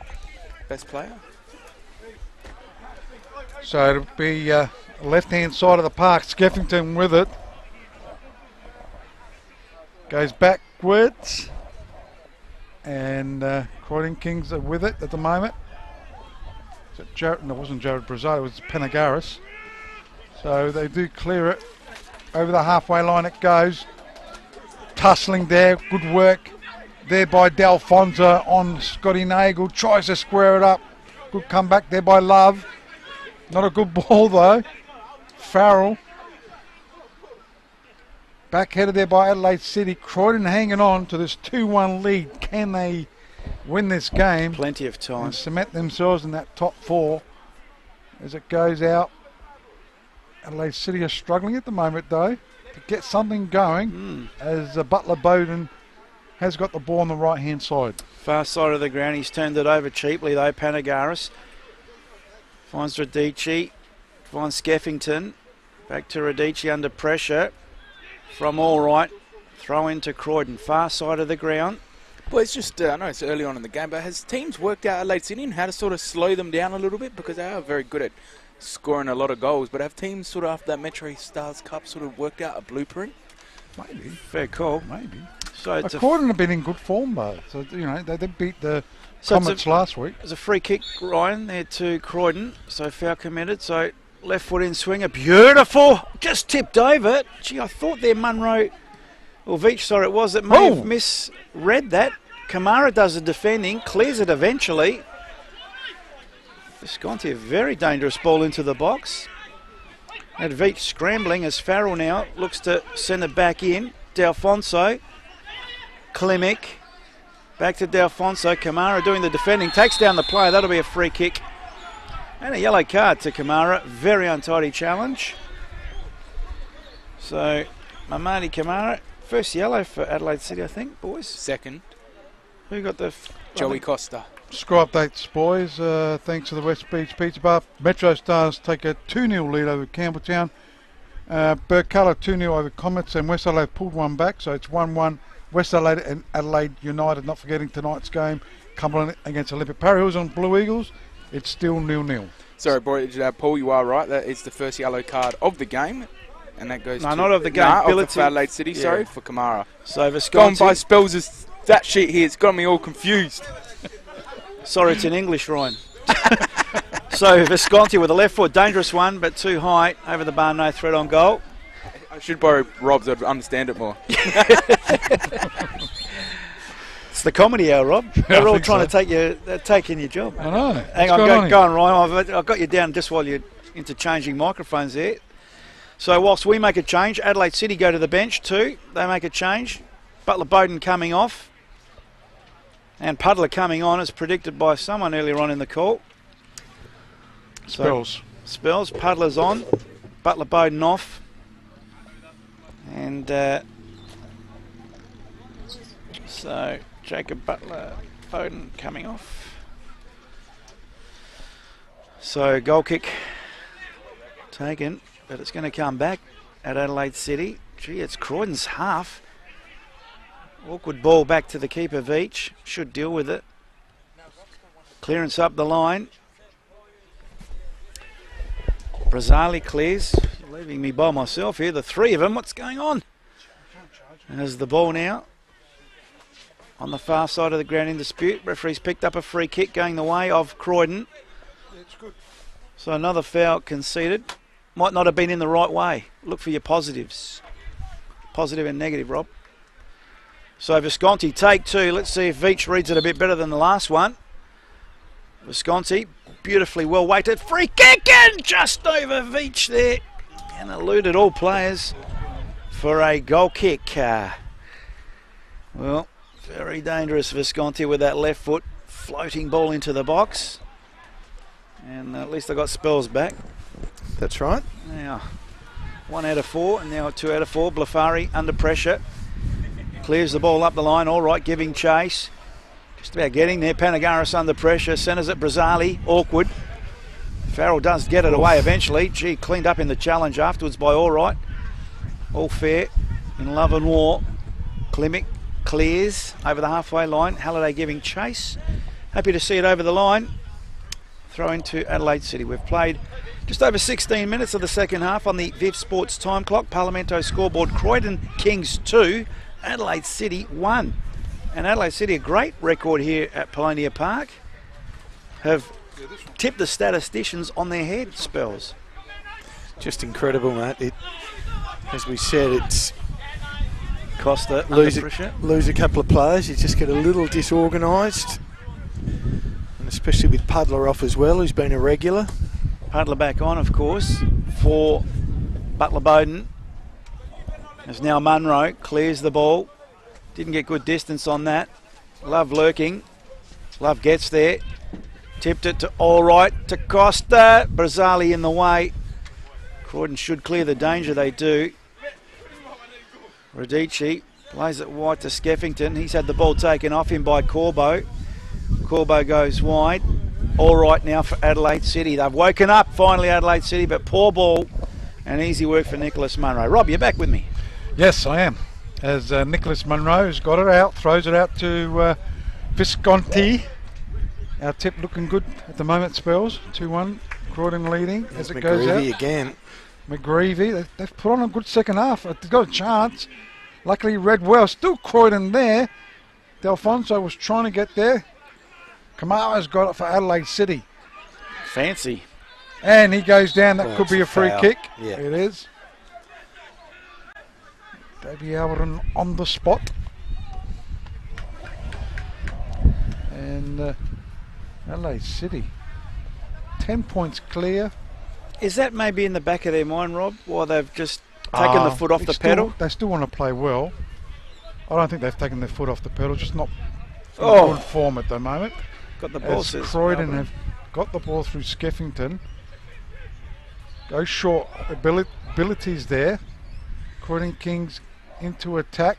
Best player. So it'll be left-hand side of the park. Skeffington with it. Goes backwards. And Croydon Kings are with it at the moment. Is it Jared? No, it wasn't Jared Brazil, it was Penagaris. So they do clear it. Over the halfway line it goes. Tussling there, good work there by D'Alfonso on Scotty Nagel. Tries to square it up. Good comeback there by Love. Not a good ball though. Farrell. Backheaded there by Adelaide City. Croydon hanging on to this 2-1 lead. Can they win this game? Plenty of time. And cement themselves in that top 4 as it goes out. Adelaide City are struggling at the moment though to get something going as Butler Bowden has got the ball on the right hand side. Far side of the ground, he's turned it over cheaply though, Panagaris. Finds Radici, finds Skeffington. Back to Radici under pressure. From all right, throw into Croydon, far side of the ground. Well, it's just, I know it's early on in the game, but has teams worked out Adelaide City and how to sort of slow them down a little bit? Because they are very good at scoring a lot of goals, but have teams sort of after that Metro Stars Cup sort of worked out a blueprint? Maybe. Fair call. Maybe. So it's Croydon have been in good form though. So, you know, they beat the Comets last week. There's a free kick, Ryan, there to Croydon. So foul committed. So left foot in swinger. Beautiful. Just tipped over. Gee, I thought there Munro, or Veach, sorry, it was, that may have misread that. Kamara does the defending, clears it eventually. Visconti, a very dangerous ball into the box. And Veach scrambling as Farrell now looks to send it back in. D'Alfonso, Klimek, back to D'Alfonso. Kamara doing the defending, takes down the player. That'll be a free kick. And a yellow card to Kamara. Very untidy challenge. So, Mamadi Kamara, first yellow for Adelaide City, I think, boys. Second. Who got the... Joey Costa. Score updates, boys. Thanks to the West Beach Pizza Bar. Metro Stars take a 2-0 lead over Campbelltown. Burkalla 2-0 over Comets, and West Adelaide pulled one back, so it's 1-1. West Adelaide and Adelaide United, not forgetting tonight's game, Cumberland against Olympic. Parry Hills on Blue Eagles, it's still 0-0. Sorry, Paul, you are right. That is the first yellow card of the game. And that goes not of the game. Of Adelaide City, sorry, for Kamara. So Visconti... Gone by spells that sheet here. It's got me all confused. Sorry, it's in English, Ryan. So Visconti with a left foot, dangerous one, but too high over the bar, no threat on goal. I should borrow Rob's, I'd understand it more. It's the comedy hour, Rob. They're all trying to take you, taking your job. I know. Hang on, go on, Ryan. I've got you down just while you're interchanging microphones there. So whilst we make a change, Adelaide City go to the bench too. They make a change. Butler Bowden coming off. And Puddler coming on as predicted by someone earlier on in the call. Spells. Puddler's on. Butler Bowden off. And so Jacob Butler Bowden coming off. So goal kick taken, but it's going to come back at Adelaide City. Gee, it's Croydon's half. Awkward ball back to the keeper Veach. Should deal with it. Clearance up the line. Brazali clears. You're leaving me by myself here. The three of them. What's going on? And there's the ball now. On the far side of the ground in dispute. Referee's picked up a free kick going the way of Croydon. So another foul conceded. Might not have been in the right way. Look for your positives. Positive and negative, Rob. So Visconti, take two. Let's see if Veach reads it a bit better than the last one. Visconti, beautifully well weighted. Free kick and just over Veach there. And eluded all players for a goal kick. Well, very dangerous Visconti with that left foot. Floating ball into the box. And at least I got spells back. That's right. Now, 1 out of 4 and now 2 out of 4. Blafari under pressure. Clears the ball up the line, all right, giving chase. Just about getting there. Panagaris under pressure. Centres it, Brazali. Awkward. Farrell does get it away eventually. Gee, cleaned up in the challenge afterwards by all right. All fair. In love and war. Klimek clears over the halfway line. Halliday giving chase. Happy to see it over the line. Throw into Adelaide City. We've played just over 16 minutes of the second half on the Viv Sports time clock. Parlamento scoreboard, Croydon Kings 2. Adelaide City 1. And Adelaide City, a great record here at Polonia Park, have tipped the statisticians on their head, Spells. Just incredible, mate. As we said, it's Costa lose a couple of players, you just get a little disorganised, and especially with Puddler off as well, who's been a regular. Puddler back on, of course, for Butler Bowden. As now Munro clears the ball. Didn't get good distance on that. Love lurking. Love gets there. Tipped it to all right to Costa. Brazzali in the way. Croydon should clear the danger, they do. Radici plays it wide to Skeffington. He's had the ball taken off him by Corbo. Corbo goes wide. All right now for Adelaide City. They've woken up finally, Adelaide City, but poor ball and easy work for Nicholas Munro. Rob, you're back with me. Yes, I am. As Nicholas Munro has got it out, throws it out to Visconti. Our tip looking good at the moment, Spells. 2-1, Croydon leading as it goes out. Again. McGreevy, they've put on a good second half. They've got a chance. Luckily read well. Still Croydon there. Delfonso was trying to get there. Kamara's got it for Adelaide City. Fancy. And he goes down. That Well, could be a it's a free foul. kick. Yeah. It is. Davey Alvarez on the spot. And Adelaide City, 10 points clear. Is that maybe in the back of their mind, Rob, why they've just taken the foot off the pedal? They still want to play well. I don't think they've taken their foot off the pedal, just not in good form at the moment. Got the ball, As says Croydon Melbourne. have got the ball through Skeffington. Go short, abilities there. Croydon Kings into attack.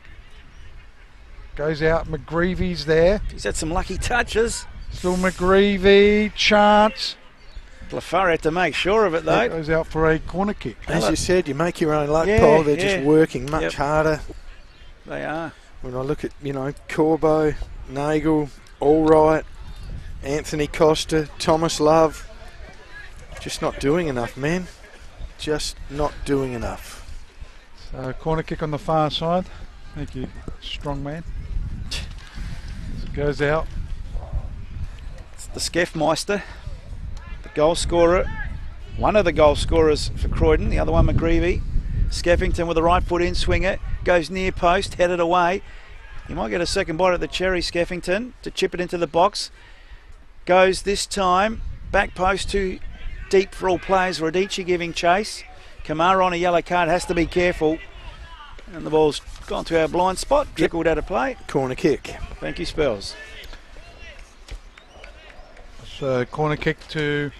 Goes out, McGreevy's there. He's had some lucky touches. Still McGreevy, chance. Lafar had to make sure of it, though. Goes out for a corner kick. As you said, you make your own luck, Yeah, Paul. They're yeah. just working much Yep. harder. They are. When I look at, Corbo, Nagel, Allright, Anthony Costa, Thomas Love, just not doing enough, man. Just not doing enough. So corner kick on the far side. Thank you, strong man. It goes out. It's the Skeffmeister, the goal scorer. One of the goal scorers for Croydon, the other one McGreevy. Skeffington with a right foot in swinger, goes near post, headed away. He might get a second bite at the cherry, Skeffington, to chip it into the box. Goes this time, back post too deep for all players. Radici giving chase. Kamara on a yellow card, has to be careful. And the ball's gone to our blind spot, trickled out of play. Corner kick. Thank you, Spells. So corner kick to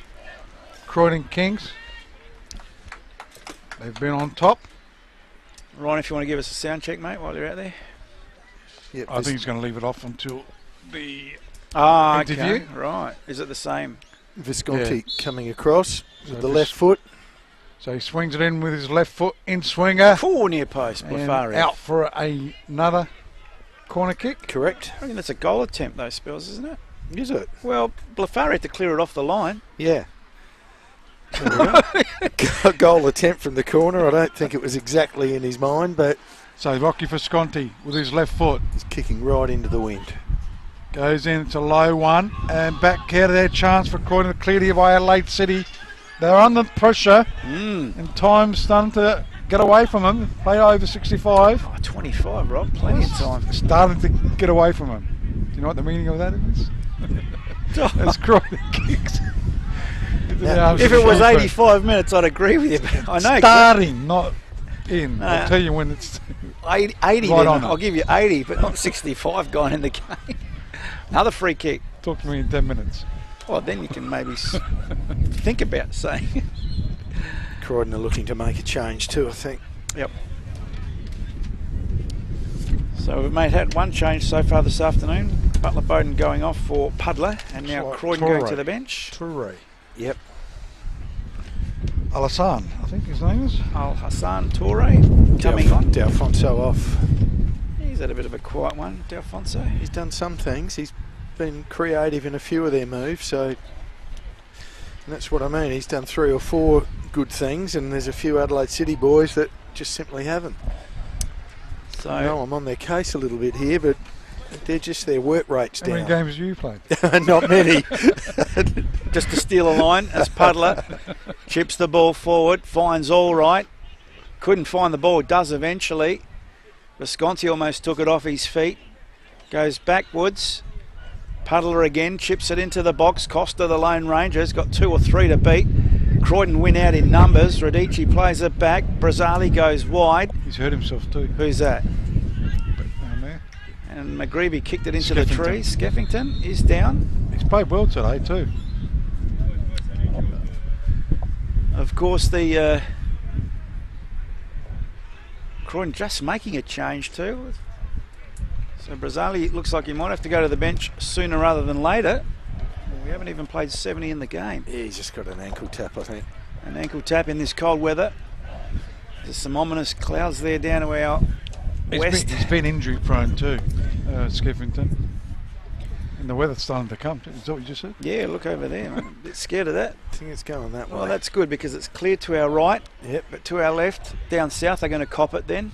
Croydon Kings. They've been on top. Ryan, if you want to give us a sound check, mate, while you're out there. Yep, I think he's going to leave it off until the Ah, interview. okay. Right. Is it the same? Visconti Yeah. coming across So with the left foot. So he swings it in with his left foot in swinger. Full near post, And Blafari. out for another corner kick. Correct. I reckon that's a goal attempt, those Spells, isn't it? Is it? Well, Blafari had to clear it off the line. Yeah. Goal attempt from the corner. I don't think it was exactly in his mind, but So Rocky Visconti with his left foot he's kicking right into the wind. goes in. It's a low one and back out of their chance for Croydon to clear by Adelaide City. They're under pressure and time's starting to get away from them. Play over 65. Oh, 25, Rob. Plenty of time. Starting to get away from them. Do you know what the meaning of that is? As Croydon kicks. If it was 85 minutes, I'd agree with you. But I know. Starting, not in. I'll tell you when it's 80 Right then. on it. I'll give you 80, but not 65 going in the game. Another free kick. talk to me in 10 minutes. Well, then you can maybe think about saying. Croydon are looking to make a change too, I think. Yep. So we've had one change so far this afternoon. Butler Bowden going off for Puddler, and now Like Croydon Torre. going to the bench. Toure. Yep. Alassane, I think his name is. Al Hassan Toure coming on. D'Alfonso off. He's had a bit of a quiet one, D'Alfonso. He's done some things. He's been creative in a few of their moves, so and that's what I mean. He's done 3 or 4 good things, and there's a few Adelaide City boys that just simply haven't. So I know I'm on their case a little bit here, but they're just their work rates How down. many games have you played? Not many. just to steal a line as Puddler chips the ball forward, finds all right. Couldn't find the ball, does eventually. Visconti almost took it off his feet. Goes backwards. Puddler again, chips it into the box. Costa, the Lone Ranger, has got 2 or 3 to beat. Croydon win out in numbers. Radici plays it back. Brazzali goes wide. He's hurt himself too. Who's that? Down there. And McGreevy kicked it into the Skeffington. tree. Skeffington is down. He's played well today too. Of course, the Croydon just making a change too. So Brazzali looks like he might have to go to the bench sooner rather than later. We haven't even played 70 in the game. Yeah, he's just got an ankle tap, I think. An ankle tap in this cold weather. There's some ominous clouds there down to our west. He's been injury prone too, Skeffington. And the weather's starting to come. Is that what you just said? Yeah, look over there. I'm a bit scared of that. I think it's going that way. Well, that's good because it's clear to our right. Yep. But to our left, down south, they're going to cop it then.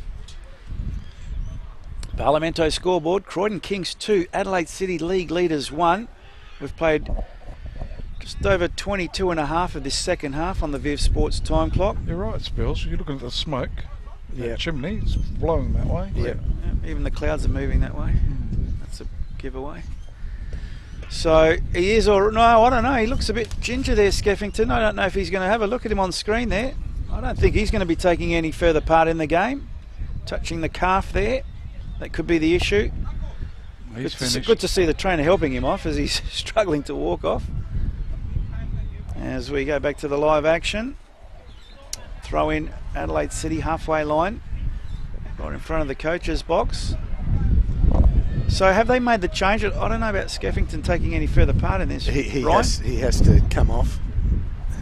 Parlamento scoreboard, Croydon Kings 2, Adelaide City League leaders 1. We've played just over 22 and a half of this second half on the Viv Sports time clock. You're right, Spills. You're looking at the smoke. Yep. The chimney, it's blowing that way. Yep. Yeah, even the clouds are moving that way. That's a giveaway. So he is, or no, I don't know. He looks a bit ginger there, Skeffington. I don't know if he's going to have a look at him on screen there. I don't think he's going to be taking any further part in the game. Touching the calf there. That could be the issue. He's It's finished. good to see the trainer helping him off as he's struggling to walk off. As we go back to the live action. Throw in Adelaide City halfway line. Right in front of the coach's box. So have they made the change? I don't know about Skeffington taking any further part in this. He Ryan? has to come off.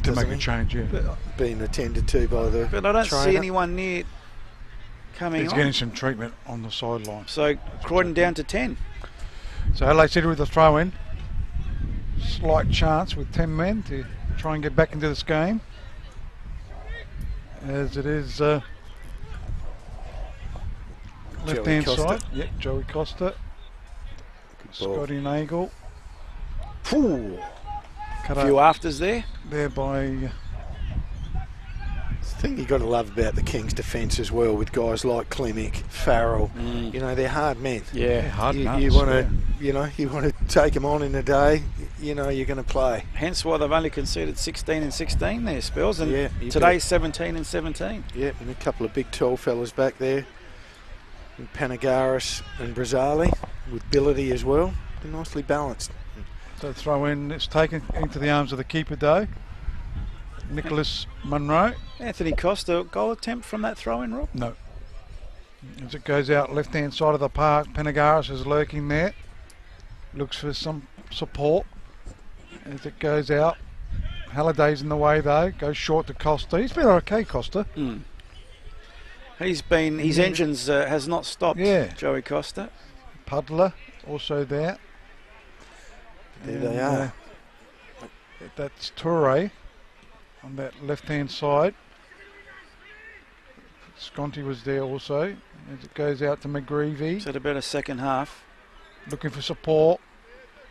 to make doesn't a he? change, yeah. Being attended to by the But I don't trainer. see anyone near coming He's on. getting some treatment on the sideline. So Croydon down to 10. So Adelaide City with the throw in. Slight chance with 10 men to try and get back into this game. As it is left hand Costa. side. Yep, Joey Costa. ball. Scotty Nagel. Phew. Cut A few out afters there. there by The thing you got to love about the Kings' defence as well, with guys like Klimek, Farrell, you know, they're hard men. Yeah. hard You nuts, want to, yeah. you know, you want to take them on in a day. You know, you're going to play. Hence why they've only conceded 16 and 16 there, Spells. And Yeah, you today's 17 and 17. Yep, and a couple of big tall fellas back there, and Panagaris and Brazzali with ability as well. They're nicely balanced. So throw in, it's taken into the arms of the keeper though. Nicholas Munro. Anthony Costa, goal attempt from that throw-in, Rob? No. As it goes out left hand side of the park, Panagaris is lurking there. Looks for some support. As it goes out, Halliday's in the way though, goes short to Costa. He's been okay, Costa. He's been, his engines has not stopped, Yeah. Joey Costa. Puddler also there. There they are. That's Toure on that left hand side. Sconti was there also. As it goes out to McGreevy, He's had a better second half. looking for support.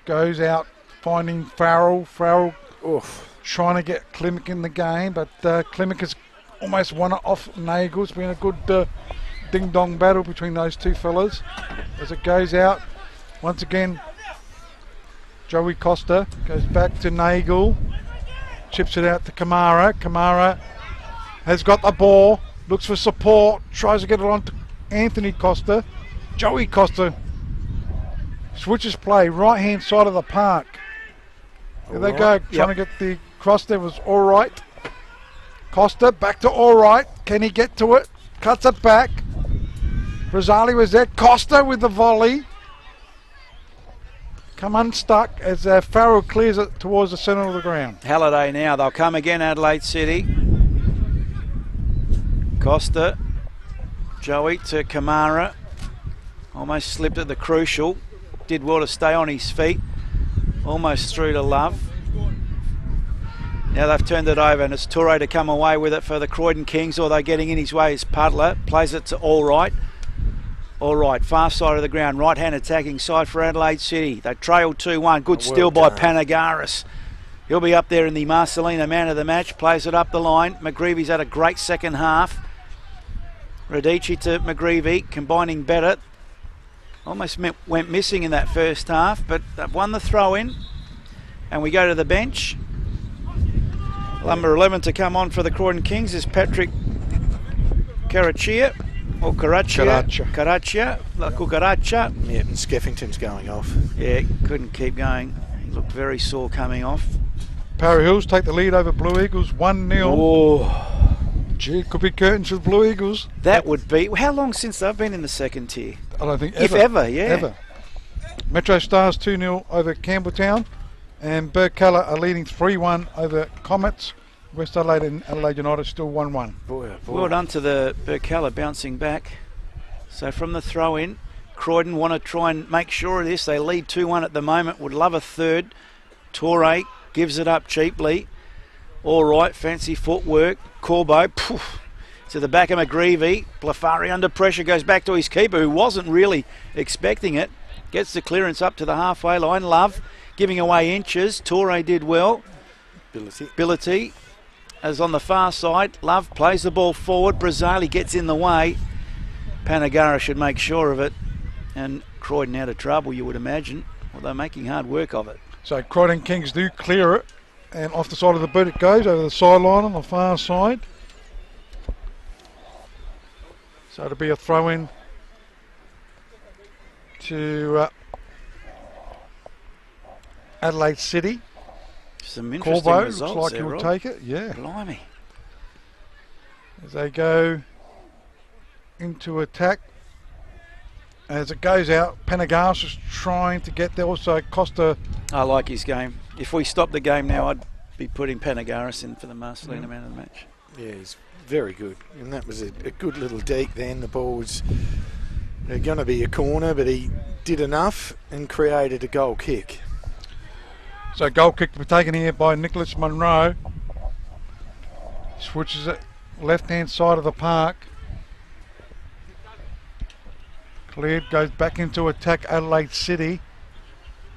Goes out finding Farrell. Farrell Oof. trying to get Klimek in the game, but Klimek has almost won it off Nagel. It's been a good ding-dong battle between those two fellas. As it goes out, once again, Joey Costa goes back to Nagel, chips it out to Kamara. Kamara has got the ball, looks for support, tries to get it on to Anthony Costa. Joey Costa switches play, right-hand side of the park. There they go, trying to get the cross there, was all right. Costa back to all right. Can he get to it? Cuts it back. Brazzali was there. Costa with the volley. Come unstuck as Farrell clears it towards the centre of the ground. Halliday now, they'll come again, Adelaide City. Costa, Joey to Kamara. Almost slipped at the crucial. Did well to stay on his feet. Almost through to Love. Now they've turned it over and it's Toure to come away with it for the Croydon Kings, or they're getting in his way is Puddler. Plays it to Allright. All right, far side of the ground, right-hand attacking side for Adelaide City. They trail 2-1. Good Well steal by done. Panagaris. He'll be up there in the Marcelino man of the match. Plays it up the line. McGreevy's had a great second half. Radici to McGreevy, combining better. Almost went missing in that first half, but they've won the throw-in. And we go to the bench. Number 11 to come on for the Croydon Kings is Patrick Caraccia. Or Caraccia. Caraccia. Yeah, and Skeffington's going off. Yeah, couldn't keep going. He looked very sore coming off. Para Hills take the lead over Blue Eagles 1-0. Oh, Gee, could be curtains for the Blue Eagles. that would be... How long since they've been in the second tier? I don't think If ever, yeah. Ever. Metro Stars 2-0 over Campbelltown, and Burkalla are leading 3-1 over Comets. West Adelaide and Adelaide United still 1-1. Boy, oh boy. Well done to the Burkalla bouncing back. So from the throw-in, Croydon want to try and make sure of this. They lead 2-1 at the moment. Would love a third. Torre gives it up cheaply. All right, fancy footwork. Corbo, to the back of McGreevy. Blafari under pressure, goes back to his keeper, who wasn't really expecting it. Gets the clearance up to the halfway line. Love giving away inches. Torre did well. Billity as on the far side. Love plays the ball forward. Brazzali gets in the way. Panagara should make sure of it. And Croydon out of trouble, you would imagine. Well, they're making hard work of it. So Croydon Kings do clear it, and off the side of the boot it goes, over the sideline on the far side. So it'll be a throw-in to Adelaide City. Some interesting Corbo results looks like there, he'll Rob. take it, yeah. Blimey. As they go into attack. As it goes out, Panagaris is trying to get there. Also, Costa. I like his game. If we stop the game now, I'd be putting Panagaris in for the Marcelino man of the match. Yeah, he's very good. And that was a good little deke then. The ball was going to be a corner, but he did enough and created a goal kick. So goal kick to be taken here by Nicholas Munro. Switches it left-hand side of the park. Cleared, goes back into attack Adelaide City.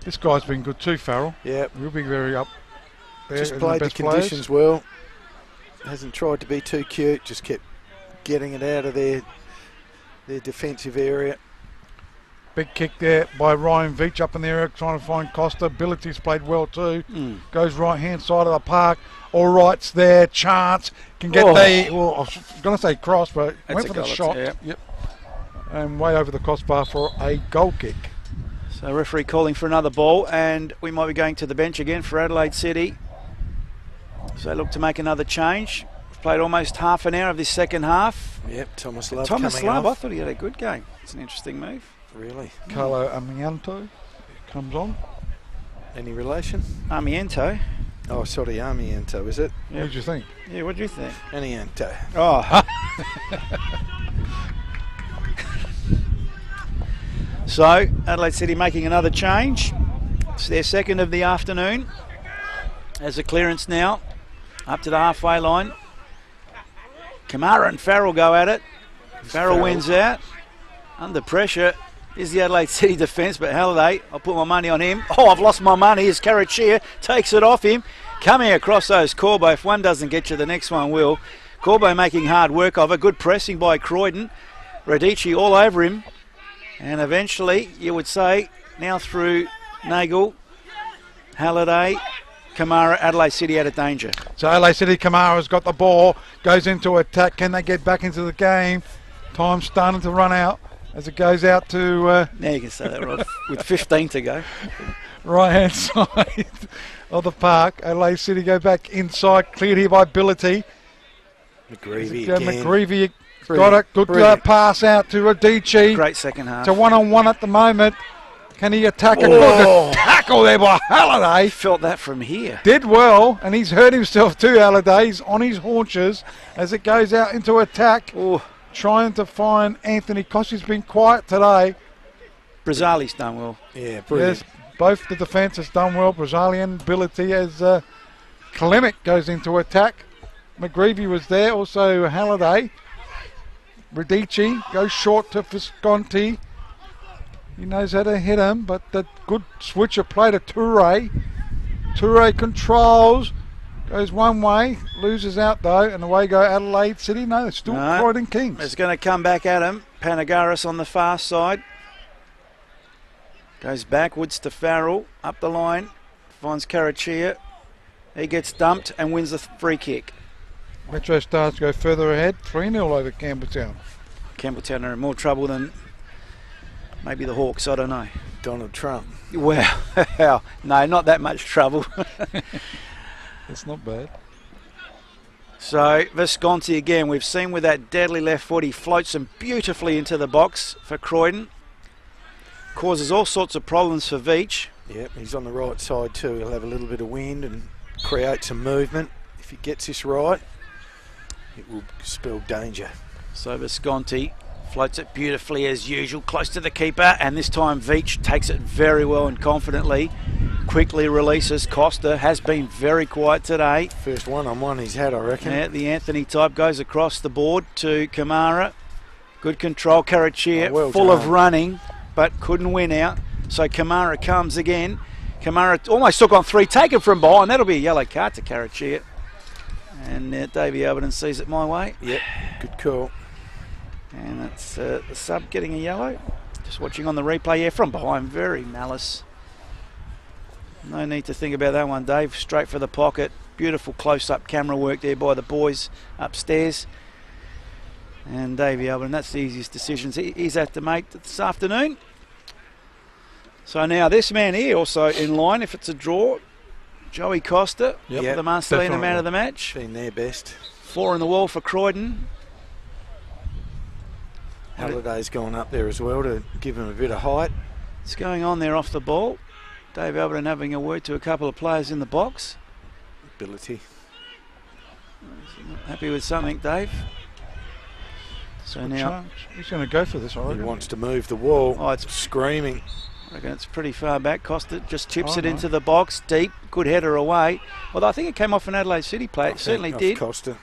This guy's been good too, Farrell. Yeah, He'll be very up there. just in played the best conditions well. Hasn't tried to be too cute, just kept getting it out of their defensive area. Big kick there by Ryan Veach up in the area trying to find Costa. Ability's played well too. Goes right hand side of the park. All right's there. Chance can get the. Well, I was going to say cross, but That's went a for the goal, shot. yeah. Yep. And way over the crossbar for a goal kick. So referee calling for another ball, and we might be going to the bench again for Adelaide City. So they look to make another change. We've played almost half an hour of this second half. Yep, Thomas Love Thomas coming Love, I off. thought he had a good game. It's an interesting move. Really? Carlo Amianto comes on. Any relation? Amiento. Oh, sorry, Amianto, is it? What did you think? Yeah, what do you think? Amianto. Oh. So, Adelaide City making another change. It's their second of the afternoon. There's a clearance now, up to the halfway line. Kamara and Farrell go at it. Farrell wins out. Under pressure is the Adelaide City defence, but Halliday, I'll put my money on him. Oh, I've lost my money. As Carachia takes it off him. Coming across those Corbo. If one doesn't get you, the next one will. Corbo making hard work of it. Good pressing by Croydon. Radici all over him. And eventually, you would say, now through Nagel, Halliday, Kamara, Adelaide City out of danger. So Adelaide City, Kamara's got the ball, goes into attack. Can they get back into the game? Time's starting to run out as it goes out to Now you can say that, Rod, with 15 to go. right-hand side of the park. Adelaide City go back inside, cleared here by Billity. McGreevy again. McGreevy Brilliant. got it. Good Brilliant. pass out to Radici. Great second half. It's a one-on-one at the moment. Can he attack a good tackle there by Halliday? Felt that from here. Did well, and he's hurt himself too, Halliday. He's on his haunches as it goes out into attack. Oh, Trying to find Anthony Costi's been quiet today. Brazzali's done well. Yeah, brilliant. Yes, both the defence has done well. Brazilian ability as Clemic goes into attack. McGreevy was there, also Halliday. Radici goes short to Visconti. He knows how to hit him, but the good switch of play to Toure. Toure controls, goes one way, loses out though, and away go Adelaide City. No, it's still Croydon Kings. It's going to come back at him. Panagaris on the far side. Goes backwards to Farrell, up the line, finds Karachia. He gets dumped and wins the free kick. Metro Stars go further ahead, 3-0 over Campbelltown. Campbelltown are in more trouble than maybe the Hawks, I don't know. Donald Trump. Well, no, not that much trouble. That's not bad. So Visconti again, we've seen with that deadly left foot, he floats them beautifully into the box for Croydon. Causes all sorts of problems for Veach. Yep, he's on the right side too. He'll have a little bit of wind and create some movement. If he gets this right, it will spell danger. So Visconti floats it beautifully as usual, close to the keeper, and this time Veach takes it very well and confidently. Quickly releases. Costa has been very quiet today. First one-on-one he's had, I reckon. Yeah, the Anthony type goes across the board to Kamara. Good control. Karachia full of running, but couldn't win out. So Kamara comes again. Kamara almost took on 3, taken from behind. That'll be a yellow card to Karachia. And Davey Alberton sees it my way. Yep, good call. And that's the sub getting a yellow. Just watching on the replay. Yeah, from behind. Very malice. No need to think about that one, Dave. Straight for the pocket. Beautiful close-up camera work there by the boys upstairs. And Davey Alberton, that's the easiest decisions he's had to make this afternoon. So now this man here also in line if it's a draw. Joey Costa, the Marcelina man of the match. Been their best. 4 in the wall for Croydon. Halliday's gone up there as well to give him a bit of height. What's going on there off the ball? Dave Alberton having a word to a couple of players in the box. Ability. Happy with something, Dave. So now he's going to go for this, I reckon. He wants to move the wall. Oh, it's screaming. I reckon it's pretty far back. Costa just chips it into the box, deep, good header away. Well, I think it came off an Adelaide City play. It certainly did. Costa.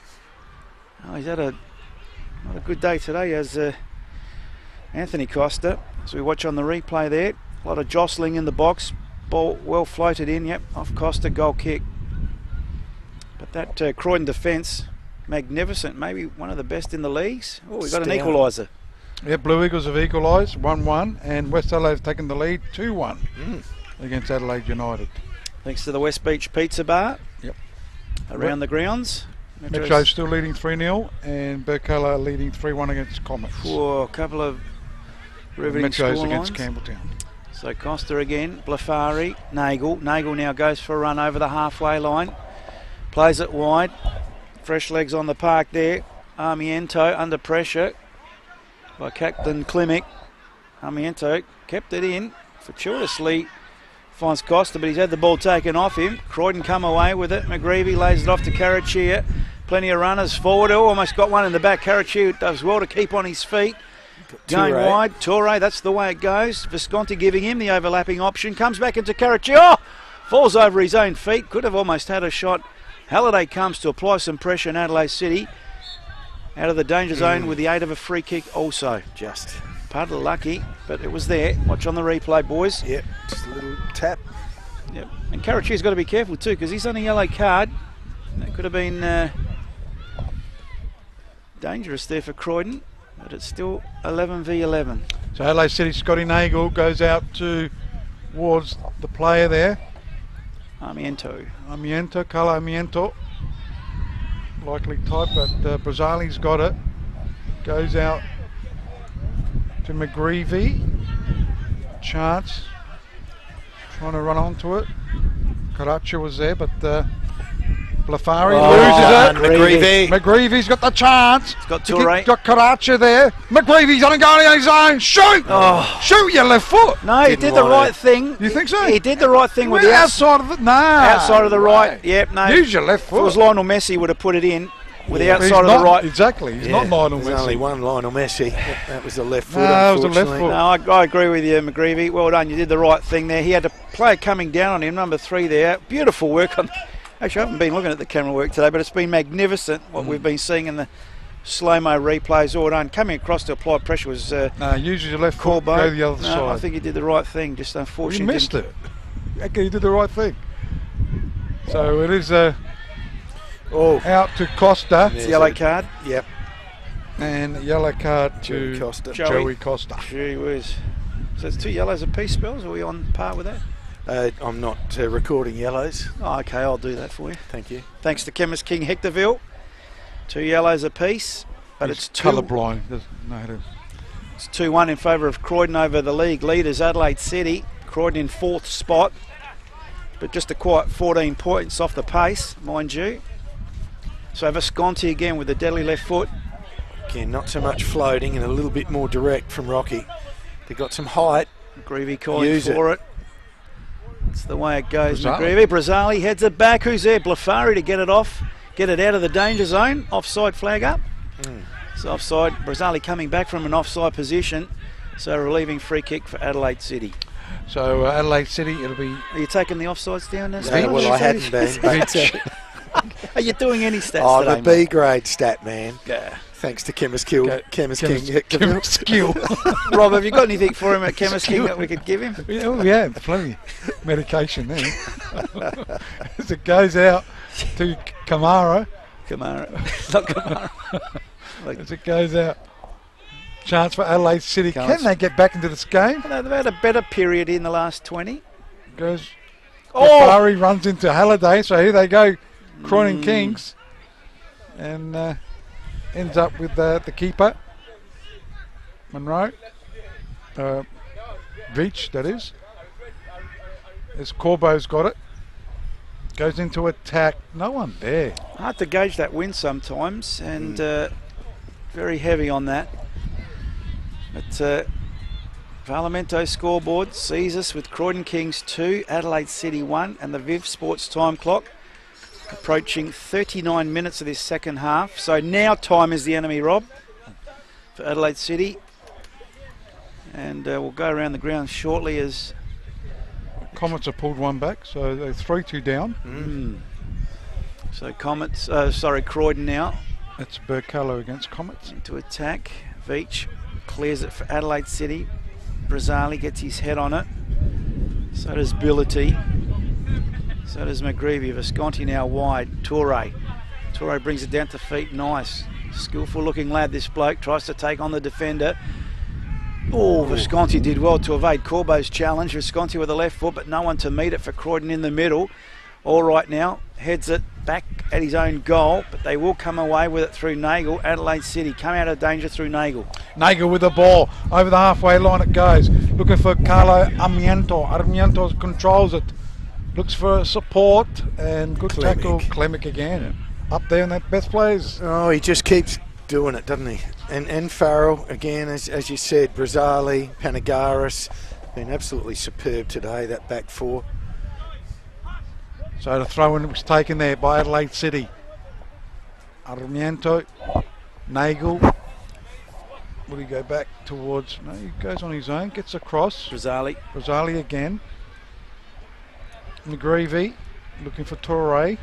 Oh, he's had not a good day today as Anthony Costa. So we watch on the replay there. A lot of jostling in the box. Ball well floated in, yep, off Costa, goal kick. But that Croydon defence, magnificent, maybe one of the best in the leagues. Oh, we've got an equaliser. Yeah, Blue Eagles have equalised 1-1 and West Adelaide have taken the lead 2-1 against Adelaide United. Thanks to the West Beach Pizza Bar. Yep. Around the grounds. Metro's still leading 3-0 and Burkala leading 3-1 against Comets. For a couple of riveting Metro's scorelines. against Campbelltown. So Costa again, Blafari, Nagel. Nagel now goes for a run over the halfway line. Plays it wide. Fresh legs on the park there. Armiento under pressure by Captain Klimek. Armiento kept it in. Fortuitously finds Costa, but he's had the ball taken off him. Croydon come away with it. McGreevy lays it off to Karachia. Plenty of runners forward. Oh, almost got one in the back. Karachia does well to keep on his feet. Going wide, Toure, that's the way it goes. Visconti giving him the overlapping option. Comes back into Karachia. Oh! Falls over his own feet. Could have almost had a shot. Halliday comes to apply some pressure in Adelaide City. Out of the danger zone with the aid of a free kick also. Just puddle lucky, but it was there. Watch on the replay, boys. Yep, just a little tap. Yep, and Karachia's got to be careful too because he's on a yellow card. That could have been dangerous there for Croydon. But it's still 11 v 11. So Adelaide City, Scotty Nagel goes out towards the player there. Armiento, Carlo Armiento. Likely type, but Brazzali's got it. Goes out to McGreevy. Chance. Trying to run onto it. Karacha was there, but Blafari loses it. McGreevy's got the chance. He's got Toure. Got Karacha there. McGreevy's on a goal on his own. Shoot! Oh. Shoot your left foot. No, he did the right thing. You think so? He did the right thing with the outside of the outside of the right. Yep, no. Use your left foot. If it was Lionel Messi, would have put it in with the outside of the right. Exactly. He's not Lionel Messi. There's only one Lionel Messi. That was the left foot. That was the left foot. No, I agree with you, McGreevy. Well done. You did the right thing there. He had a player coming down on him, number 3 there. Beautiful work on. Actually, I haven't been looking at the camera work today, but it's been magnificent what we've been seeing in the slow-mo replays all done. Coming across to apply pressure was No, use your left foot, Corbo. go the other No, side. I think he did the right thing. Just Well, unfortunately you missed it. Okay, you did the right thing. So it is out to Costa. It's a yellow card. Yep. And yellow card Joey to Costa. Joey Costa. Gee whiz. So it's 2 yellows apiece, Spells. Are we on par with that? I'm not recording yellows. Oh, okay, I'll do that for you. Thank you. Thanks to Chemist King Hectorville. 2 yellows apiece, but He's it's colourblind. Doesn't know how to. It's 2-1 in favour of Croydon over the league leaders, Adelaide City. Croydon in 4th spot, but just a quiet 14 points off the pace, mind you. So Visconti again with the deadly left foot. Again, not so much floating and a little bit more direct from Rocky. They got some height. McGreevy calling Use for it. It's the way it goes, Brazzali. McGreevy. Brazzali heads it back. Who's there? Blafari to get it off. Get it out of the danger zone. Offside flag up. It's offside. Brazzali coming back from an offside position. So relieving free kick for Adelaide City. So Adelaide City, it'll be. Are you taking the offsides down now? Yeah, well, I hadn't been. But, Are you doing any stats the today, B grade stat man. Yeah. Thanks to Chemist King. Chemist Skill. Rob, have you got anything for him at Chemist King that we could give him? Yeah, plenty. Medication there. As it goes out to Kamara. Kamara. Not Kamara. As it goes out. Chance for Adelaide City. Chance. Can they get back into this game? They've had a better period in the last 20. Goes. Oh! Jafari runs into Halliday, so here they go. Croydon Kings. And ends up with the keeper. Monroe. Veach, that is. As Corbo's got it. Goes into attack. No one there. Hard to gauge that win sometimes, and very heavy on that. But Parlamento scoreboard sees us with Croydon Kings 2, Adelaide City 1, and the Viv Sports time clock approaching 39 minutes of this second half. So now time is the enemy, Rob, for Adelaide City. And we'll go around the ground shortly as Comets have pulled one back, so they're 3-2 down. So Croydon now That's Burkello against Comets. into attack. Veach clears it for Adelaide City. Brazzali gets his head on it. So does Billity. So does McGreevy. Visconti now wide. Torre brings it down to feet. Nice. Skillful looking lad, this bloke. Tries to take on the defender. Oh, Visconti did well to evade Corbo's challenge. Visconti with the left foot, but no one to meet it for Croydon in the middle. All right now, heads it back at his own goal, but they will come away with it through Nagel. Adelaide City come out of danger through Nagel. Nagel with the ball. Over the halfway line it goes. Looking for Carlo Armiento. Armiento controls it. Looks for support and good tackle. Klemic again. Up there in that best players. Oh, he just keeps doing it, doesn't he? And Farrell, again, as you said, Brazzali, Panagaris, been absolutely superb today, that back four. So the throw-in was taken there by Adelaide City. Armiento, Nagel. Will he go back towards... No, he goes on his own, gets across. Brazzali again. McGreevy looking for Torre.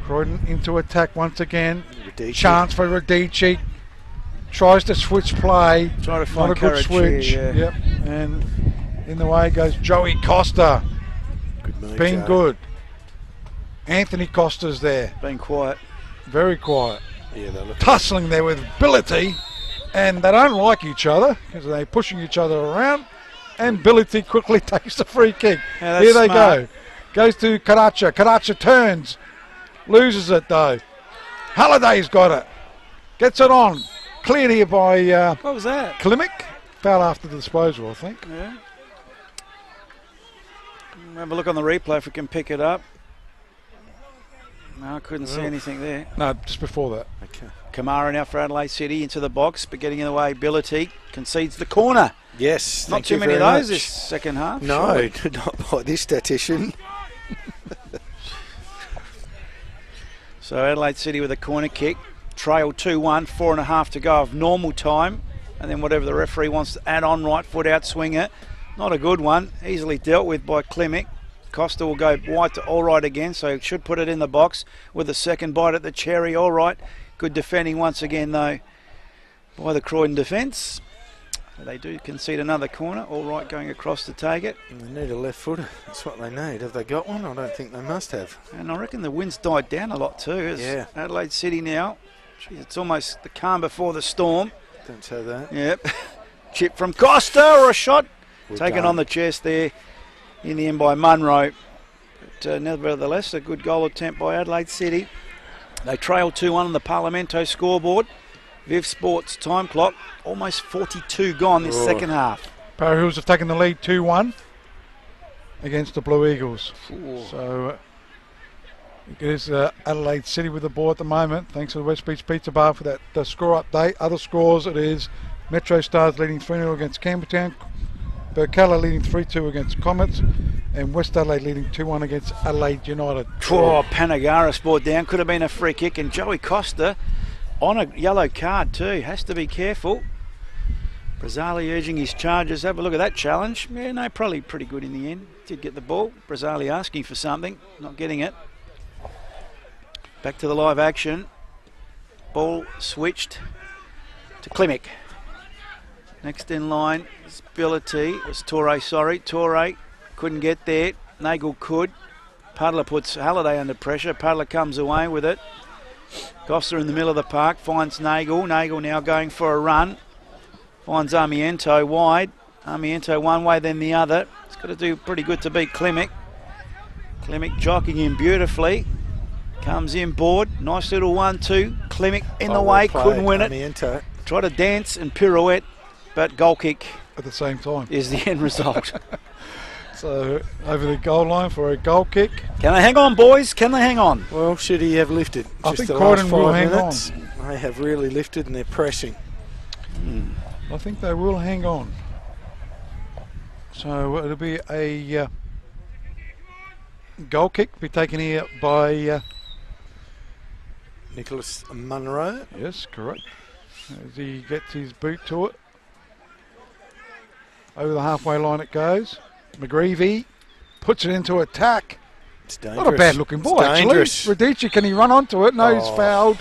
Croydon into attack once again. Radici. Chance for Radici. Tries to switch play. Trying to find Not a good courage switch. here, yeah. Yep. And in the way goes Joey Costa. Good move, Being Joe. good. Anthony Costa's there. Being quiet. Very quiet. Yeah, they look. Tussling there with Billity. And they don't like each other because they're pushing each other around. And Billity quickly takes the free kick. Yeah, that's Here they smart. go. Goes to Karacha. Karacha turns. Loses it though. Halliday's got it. Gets it on. Cleared here by What was that? Klimic. Foul after the disposal, I think. Yeah. Have a look on the replay if we can pick it up. No, I couldn't see anything there. No, just before that. Okay. Kamara now for Adelaide City into the box, but getting in the way, Billity concedes the corner. Yes. Not thank too you many of very those much. this second half. No, surely. not by this statistician. So Adelaide City with a corner kick. Trail 2-1, 4.5 to go of normal time. And then whatever the referee wants to add on, right foot out swinger. Not a good one. Easily dealt with by Klimic. Costa will go wide to all right again, so should put it in the box with a second bite at the cherry. All right Good defending once again, though, by the Croydon defence. They do concede another corner. All right, going across to take it. And they need a left footer. That's what they need. Have they got one? I don't think they must have. And I reckon the wind's died down a lot too. Yeah. Adelaide City now. Geez, it's almost the calm before the storm. Don't say that. Yep. Chip from Costa, or a shot taken done. on the chest there in the end by Munro. But nevertheless, a good goal attempt by Adelaide City. They trail 2-1 on the Parlamento scoreboard. Viv Sports time clock, almost 42 gone this second half. Para Hills have taken the lead 2-1 against the Blue Eagles. Ooh. So it is Adelaide City with the ball at the moment, thanks to the West Beach Pizza Bar for that score update. Other scores, it is Metro Stars leading 3-0 against Campbelltown, Burkalla leading 3-2 against Comets, and West Adelaide leading 2-1 against Adelaide United. Oh, Panagaris brought down, could have been a free kick, and Joey Costa on a yellow card too, has to be careful. Brazzali urging his charges. Have a look at that challenge. Yeah, no, probably pretty good in the end. Did get the ball. Brazzali asking for something, not getting it. Back to the live action. Ball switched to Klimek. Next in line is Billity. It was Torre, sorry. Torre couldn't get there. Nagel could. Puddler puts Halliday under pressure. Puddler comes away with it. Costa in the middle of the park, finds Nagel. Nagel now going for a run. Finds Armiento wide. Armiento one way, then the other. It's got to do pretty good to beat Klimek. Klimek jockeying him beautifully. Comes in board. Nice little 1-2. Klimek in the way, couldn't win it. Armiento. Tried to dance and pirouette, but goal kick At the same time. is the end result. So over the goal line for a goal kick. Can they hang on, boys? Can they hang on? Well, should he have lifted? I Just think the Croydon last will 5 hang minutes. They have really lifted and they're pressing. I think they will hang on. So it'll be a goal kick, be taken here by Nicholas Munro. yes, correct. As he gets his boot to it. Over the halfway line it goes. McGreevy puts it into attack. It's dangerous. Not a bad looking ball, It's actually. dangerous. Radici, can he run onto it? No, he's fouled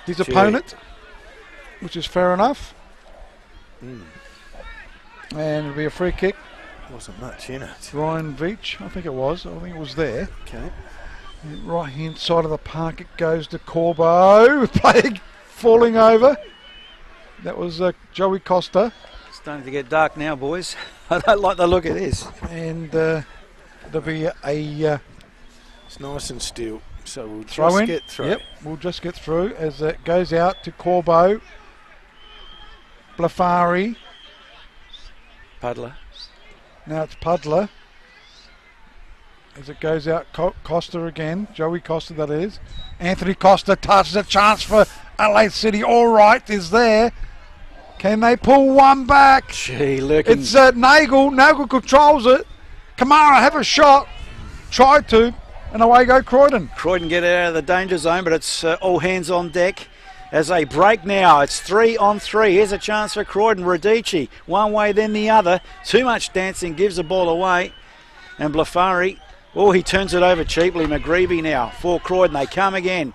his Gee. opponent, which is fair enough. Mm. And it'll be a free kick. Wasn't much in it. Ryan Veach, I think it was. I think it was there. Okay. Right hand side of the park it goes to Corbo. Playing, falling over. That was Joey Costa. It's starting to get dark now, boys. I don't like the look of this. And there'll be a It's nice and still. So we'll throw just in. get through. Yep, we'll just get through as it goes out to Corbo. Blafari. Puddler. Now it's Puddler. As it goes out, Costa again. Joey Costa, that is. Anthony Costa touches a chance for Adelaide City. All right, is there. Can they pull one back? Gee, lurking. It's Nagel. Nagel controls it. Kamara have a shot. Tried to. And away go Croydon. Croydon get out of the danger zone, but it's all hands on deck as they break now. It's 3-on-3. Here's a chance for Croydon. Radici, one way then the other. Too much dancing, gives the ball away. And Blafari, oh, he turns it over cheaply. McGreevy now for Croydon. They come again.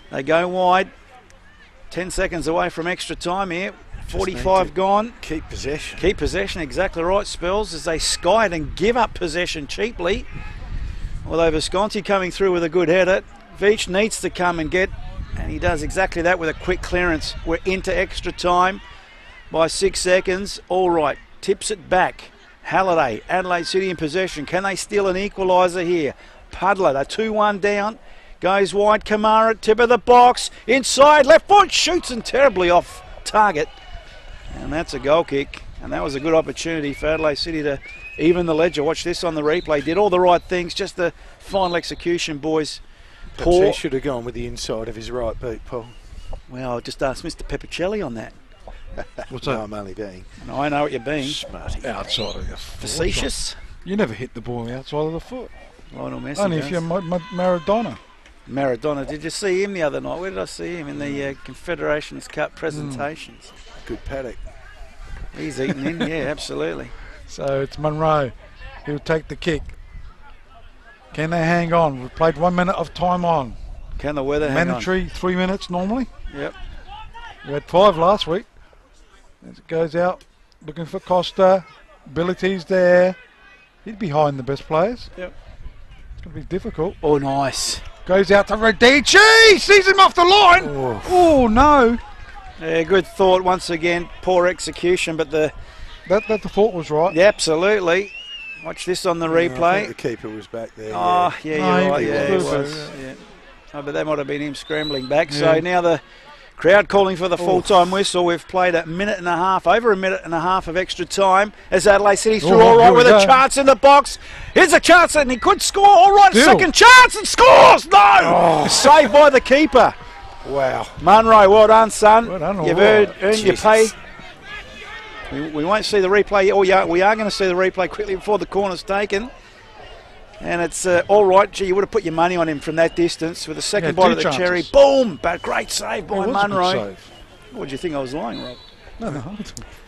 They go wide. 10 seconds away from extra time here. 45 gone. Keep possession. Keep possession, exactly right, Spells, as they sky it and give up possession cheaply. Although Visconti coming through with a good header. Veach needs to come and get, and he does exactly that with a quick clearance. We're into extra time by 6 seconds. All right, tips it back. Halliday, Adelaide City in possession. Can they steal an equaliser here? Puddler, they're 2-1 down. Goes wide, Kamara, tip of the box. Inside, left foot, shoots and terribly off target. And that's a goal kick. And that was a good opportunity for Adelaide City to even the ledger. Watch this on the replay. Did all the right things, just the final execution, boys. Poor. He should have gone with the inside of his right boot, Paul. Well, just ask Mr. Peppicelli on that. What's No, that? I'm only being No, I know what you're being. smarty. Outside of your foot. Facetious. You never hit the ball outside of the foot. Lionel Messi Only does. if you're Maradona. Maradona. Did you see him the other night? Where did I see him? In the Confederations Cup presentations. Good paddock. He's eaten in, yeah, absolutely. So it's Munro. He'll take the kick. Can they hang on? We've played 1 minute of time on. Can the weather hang on? Mandatory 3 minutes normally. Yep. We had 5 last week. As it goes out, looking for Costa. Ability's there. He'd be behind the best players. Yep. It's going to be difficult. Oh, nice. Goes out to Radici. Sees him off the line. Oh, no. Yeah, good thought once again. Poor execution, but the... That the thought was right. Yeah, absolutely. Watch this on the I replay. think the keeper was back there. Oh, yeah, you're right. he Yeah, he was. was. Yeah. Oh, but that might have been him scrambling back. So now the crowd calling for the full-time whistle. We've played a minute and a half, over a minute and a half of extra time as Adelaide City through all right with a chance in the box. Here's a chance and he could score. All right, second chance and scores. No! Saved by the keeper. Wow. Munro, well done, son. Well done, You've all right. earned your pay. We won't see the replay. Oh, yeah, we are going to see the replay quickly before the corner's taken. And it's all right. Gee, you would have put your money on him from that distance with a second bite of the cherry. Boom! But great save by Munro. What do you think I was lying, Rob? No.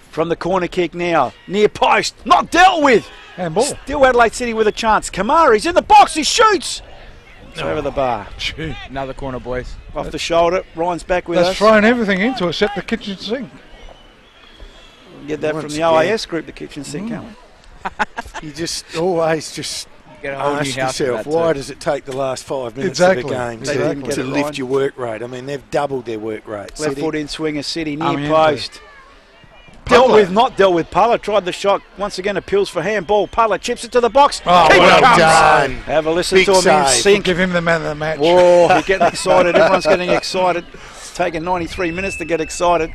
From the corner kick now. Near post. Not dealt with. Handball. Still Adelaide City with a chance. Kamari's in the box. He shoots. It's over the bar. Gee. Another corner, boys. Off the shoulder. Ryan's back with That's us. thrown everything into it except the kitchen sink. Get that Once from the again. OAS group, the kitchen sink, can't we? You just always just Get a whole new ask house for yourself, that why too. does it take the last 5 minutes Exactly. of the game They didn't get to it lift right. your work rate? I mean, they've doubled their work rate. Left City. foot in swinger City, near Amiente. post. Not dealt with. Pala tried the shot. Once again, appeals for handball. Pala chips it to the box. Oh, Keeper well comes. done. Have a listen Big to him in save. sync. Give him the man of the match. Whoa, he's getting excited. Everyone's getting excited. It's taken 93 minutes to get excited.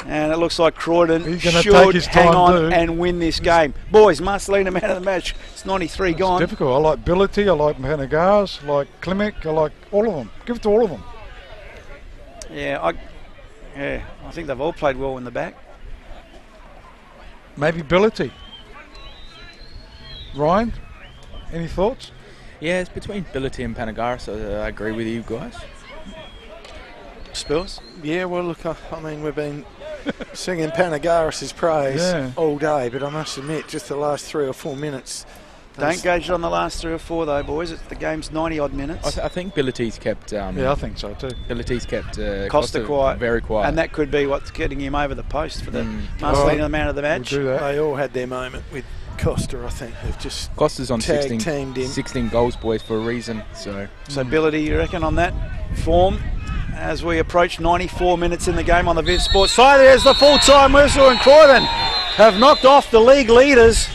And it looks like Croydon He's gonna should take his hang time on too. and win this game. Boys, Marcelina man of the match. It's 93 It's gone. difficult. I like Bility, I like Panagaras, I like Klimek, I like all of them. Give it to all of them. Yeah, I think they've all played well in the back. Maybe Bility. Ryan, any thoughts? Yeah, it's between Bility and Panagara, so I agree with you guys. Spills? Yeah, well, look, I mean, we've been singing Panagaris' praise all day, but I must admit, just the last 3 or 4 minutes. Don't gauge it on the last 3 or 4 though, boys. The game's 90-odd minutes. I think Bility's kept. Yeah, I think so too. Bility's kept Costa quiet. very quiet. And that could be what's getting him over the post for the Marcelina, the man of the match. We'll do that. They all had their moment with Costa, I think. They've just Costa's on tag 16, teamed him. 16 goals, boys, for a reason. So Ability, you reckon, on that form as we approach 94 minutes in the game on the Viz Sports side. There's the full-time whistle, and Croydon have knocked off the league leaders.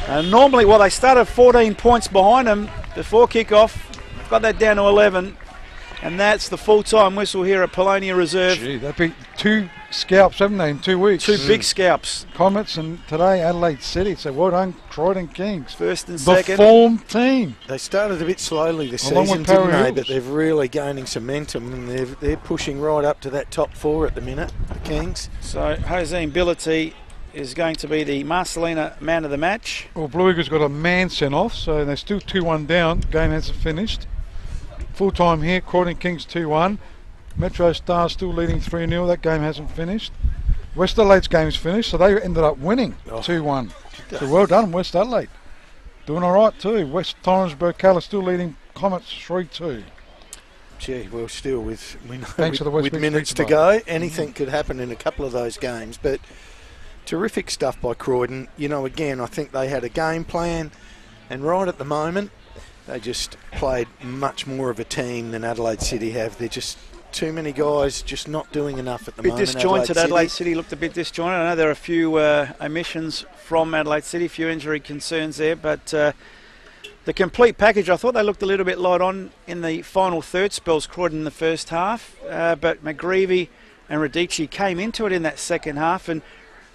And normally, they started 14 points behind them before kick-off. Got that down to 11. And that's the full-time whistle here at Polonia Reserve. Gee, they've beat 2 scalps, haven't they, in 2 weeks? 2 big scalps. Comets and today Adelaide City. So well done, Croydon Kings. First and The second. form team. They started a bit slowly this Along season, with didn't Parry they? Hills. But they're really gaining some momentum, and they're pushing right up to that top 4 at the minute, the Kings. So Jose Ability is going to be the Marcelina man of the match. Well, Blue Eagles got a man sent off, so they're still 2-1 down. Game hasn't finished. Full time here, Croydon Kings 2-1. Metro Stars still leading 3-0. That game hasn't finished. West Adelaide's game's finished, so they ended up winning 2-1. So well done, West Adelaide. Doing all right too. West Torrensburg Cala still leading Comets 3-2. Gee, well, still with Thanks to the West with Beach minutes to Beach go, anything could happen in a couple of those games. But terrific stuff by Croydon. You know, again, I think they had a game plan, and right at the moment, they just played much more of a team than Adelaide City have. They're just too many guys just not doing enough at the Bit moment. disjointed. Adelaide City looked a bit disjointed. I know there are a few omissions from Adelaide City, a few injury concerns there, but the complete package, I thought they looked a little bit light on in the final third spells, Croydon in the first half, but McGreevy and Radici came into it in that second half and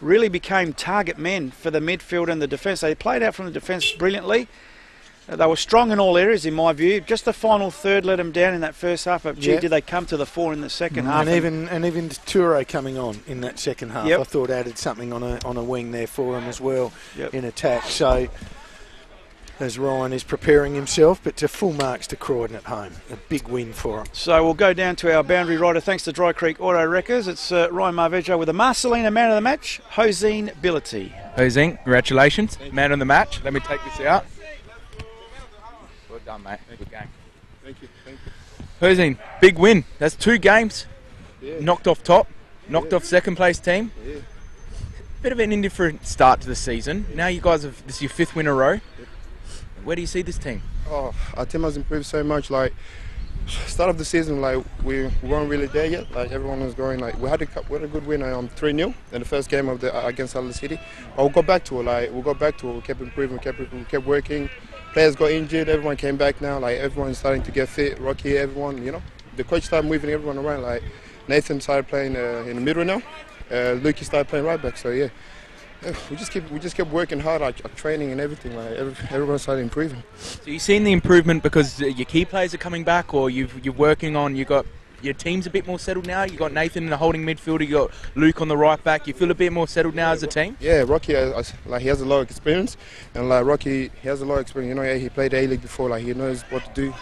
really became target men for the midfield and the defence. They played out from the defence brilliantly. They were strong in all areas, in my view. Just the final third let them down in that first half. But gee, did they come to the fore in the second half? And even Toure coming on in that second half, I thought added something on a wing there for him as well in attack. So as Ryan is preparing himself, but to full marks to Croydon at home, a big win for him. So we'll go down to our boundary rider. Thanks to Dry Creek Auto Wreckers. It's Ryan Marveggio with the Marcelina man of the match, Josine Ability. Josine, congratulations, man of the match. Let me take this out. Well done, mate. Good game. Thank you. Hoseen, big win. That's 2 games. Yeah. Knocked off top, knocked off second place team. Yeah. Bit of an indifferent start to the season. Now you guys have, this is your 5th win in a row. Where do you see this team? Oh, our team has improved so much. Like, start of the season, like we weren't really there yet. Like everyone was going, like we had a good win 3-0 in the first game of the against Adelaide City. But we got back to it. We kept improving, kept working. Players got injured. Everyone came back now. Like everyone's starting to get fit. Rocky, everyone, the coach started moving everyone around. Like Nathan started playing in the middle now. Lukey started playing right back. So yeah. We just kept working hard at training and everything. Like everyone started improving. So you've seen the improvement because your key players are coming back, or you're working on, you got your team's a bit more settled now. You got Nathan in the holding midfielder, you got Luke on the right back. You feel a bit more settled now as a team. Yeah, Rocky, he has a lot of experience, and like Rocky, he has a lot of experience. He played A-League before. Like he knows what to do.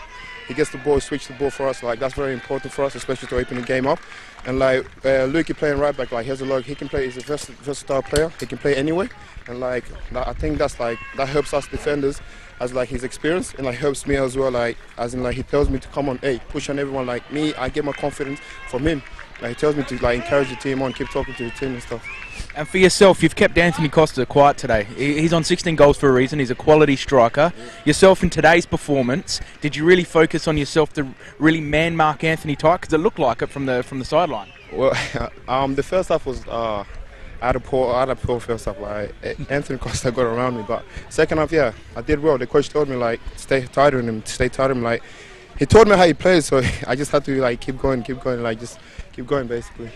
He gets the ball, switch the ball for us. Like that's very important for us, especially to open the game up. And like Lukey playing right back, like he has a lot. He can play. He's a versatile player. He can play anyway. And like I think that helps us defenders, as like his experience, and like helps me as well. Like as in like he tells me to come on, hey, push on everyone. Like me, I get my confidence from him. Like he tells me to like encourage the team on, keep talking to the team and stuff. And for yourself, you've kept Anthony Costa quiet today. He's on 16 goals for a reason. He's a quality striker. Yeah. Yourself in today's performance, did you really focus on yourself to really man mark Anthony tight? Because it looked like it from the sideline. Well, the first half was I had a poor first half. Like Anthony Costa got around me, but second half, yeah, I did well. The coach told me like stay tighter on him, Like he told me how he plays, so I just had to like keep going, like just keep going basically.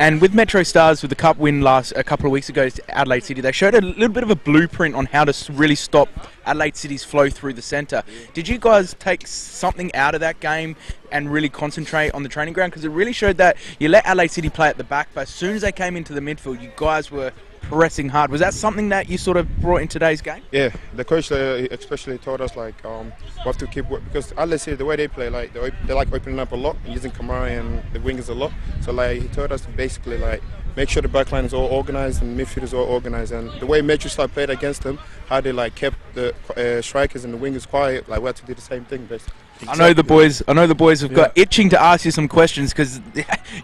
And with Metro Stars, with the cup win a couple of weeks ago to Adelaide City, they showed a little bit of a blueprint on how to really stop Adelaide City's flow through the centre. Did you guys take something out of that game and really concentrate on the training ground? Because it really showed that you let Adelaide City play at the back, but as soon as they came into the midfield, you guys were pressing hard. Was that something that you sort of brought in today's game? Yeah, the coach especially told us like we have to keep work, because Adelaide City, the way they play, like they like opening up a lot, using Kamara and the wingers a lot. So like he told us to basically like make sure the backline is all organised and midfield is all organised. And the way Metro Star played against them, how they like kept the strikers and the wingers quiet, like we had to do the same thing basically. Exactly. I know the boys have got itching to ask you some questions, because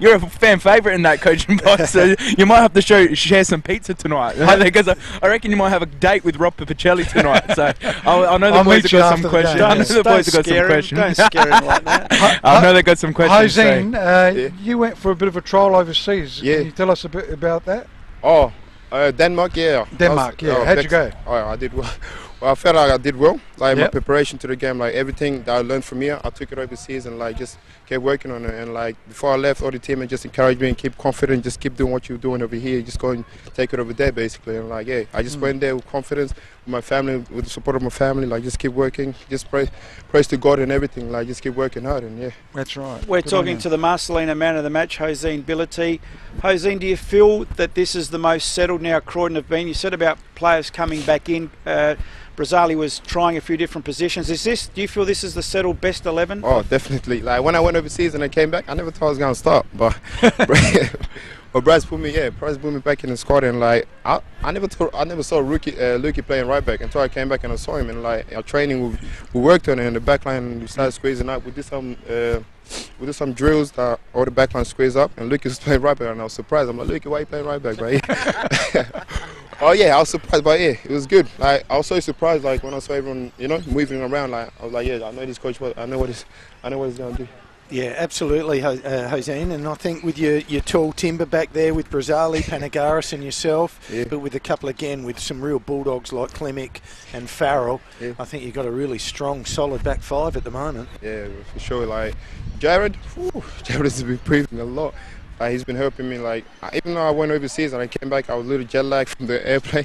you're a fan favourite in that coaching box. So you might have to share some pizza tonight. Because I reckon you might have a date with Rob Papicelli tonight. So I know the boys have got some questions. I know the boys have got some questions. Don't scare him like that. I know they've got some questions. Hoseen, you went for a bit of a trial overseas. Yeah. Can you tell us a bit about that? Oh, Denmark, yeah. Denmark, how'd you go? Oh, I did well. Well, I felt like I did well. Like my preparation to the game, like everything that I learned from here, I took it overseas and like just kept working on it. And like before I left, all the team just encouraged me and keep confident, just keep doing what you're doing over here, just go and take it over there basically. And like, I just went there with confidence, with my family, with the support of my family. Like just keep working, just praise to God and everything. Like just keep working hard and That's right. We're talking to the Marcelina man of the match, Hoseen Billity. Hoseen, do you feel that this is the most settled now Croydon have been? You said about players coming back in. Brazali was trying a few different positions. Do you feel this is the settled best 11? Oh, definitely. Like when I went overseas and I came back, I never thought I was gonna start, but Braz put me back in the squad, and like I never saw Lukey playing right back until I came back and I saw him, and like our training we worked on it, and the back line we started squeezing up. We did some drills that all the back line squeezed up, and Lukey was playing right back, and I was surprised. I'm like, Lukey, why are you playing right back, bro? Oh yeah, I was surprised, but yeah, it was good. Like I was so surprised, like when I saw everyone, moving around. Like I was like, I know this coach. I know what he's gonna do. Yeah, absolutely, Hoseen. And I think with your tall timber back there with Brazali, Panagaris and yourself, but with a couple again with some real bulldogs like Klimic and Farrell, I think you've got a really strong, solid back five at the moment. Yeah, for sure. Like Jared has been improving a lot. He's been helping me. Like even though I went overseas and I came back, I was a little jet lagged from the airplane,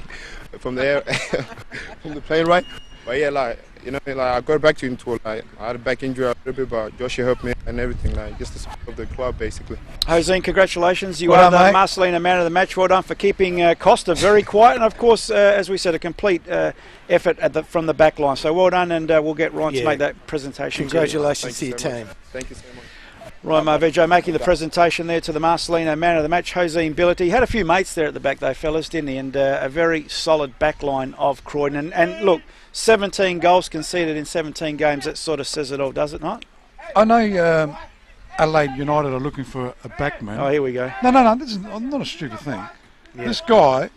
from the plane ride. But yeah, like I got back to him tour. Like I had a back injury a little bit, but Joshua helped me and everything. Like just the support of the club, basically. Hoseen, congratulations! You are the Marcelina man of the match. Well done for keeping Costa very quiet, and of course, as we said, a complete effort from the back line. So well done, and we'll get Ryan to make that presentation. Congratulations to your team. Thank you so much. Ryan Marvejo making the presentation there to the Marcelino man of the match, Jose Ability. He had a few mates there at the back though, fellas, didn't he? And a very solid back line of Croydon. And look, 17 goals conceded in 17 games, that sort of says it all, does it not? I know Adelaide United are looking for a backman. Oh, here we go. No, this is not a stupid thing. Yeah. This guy,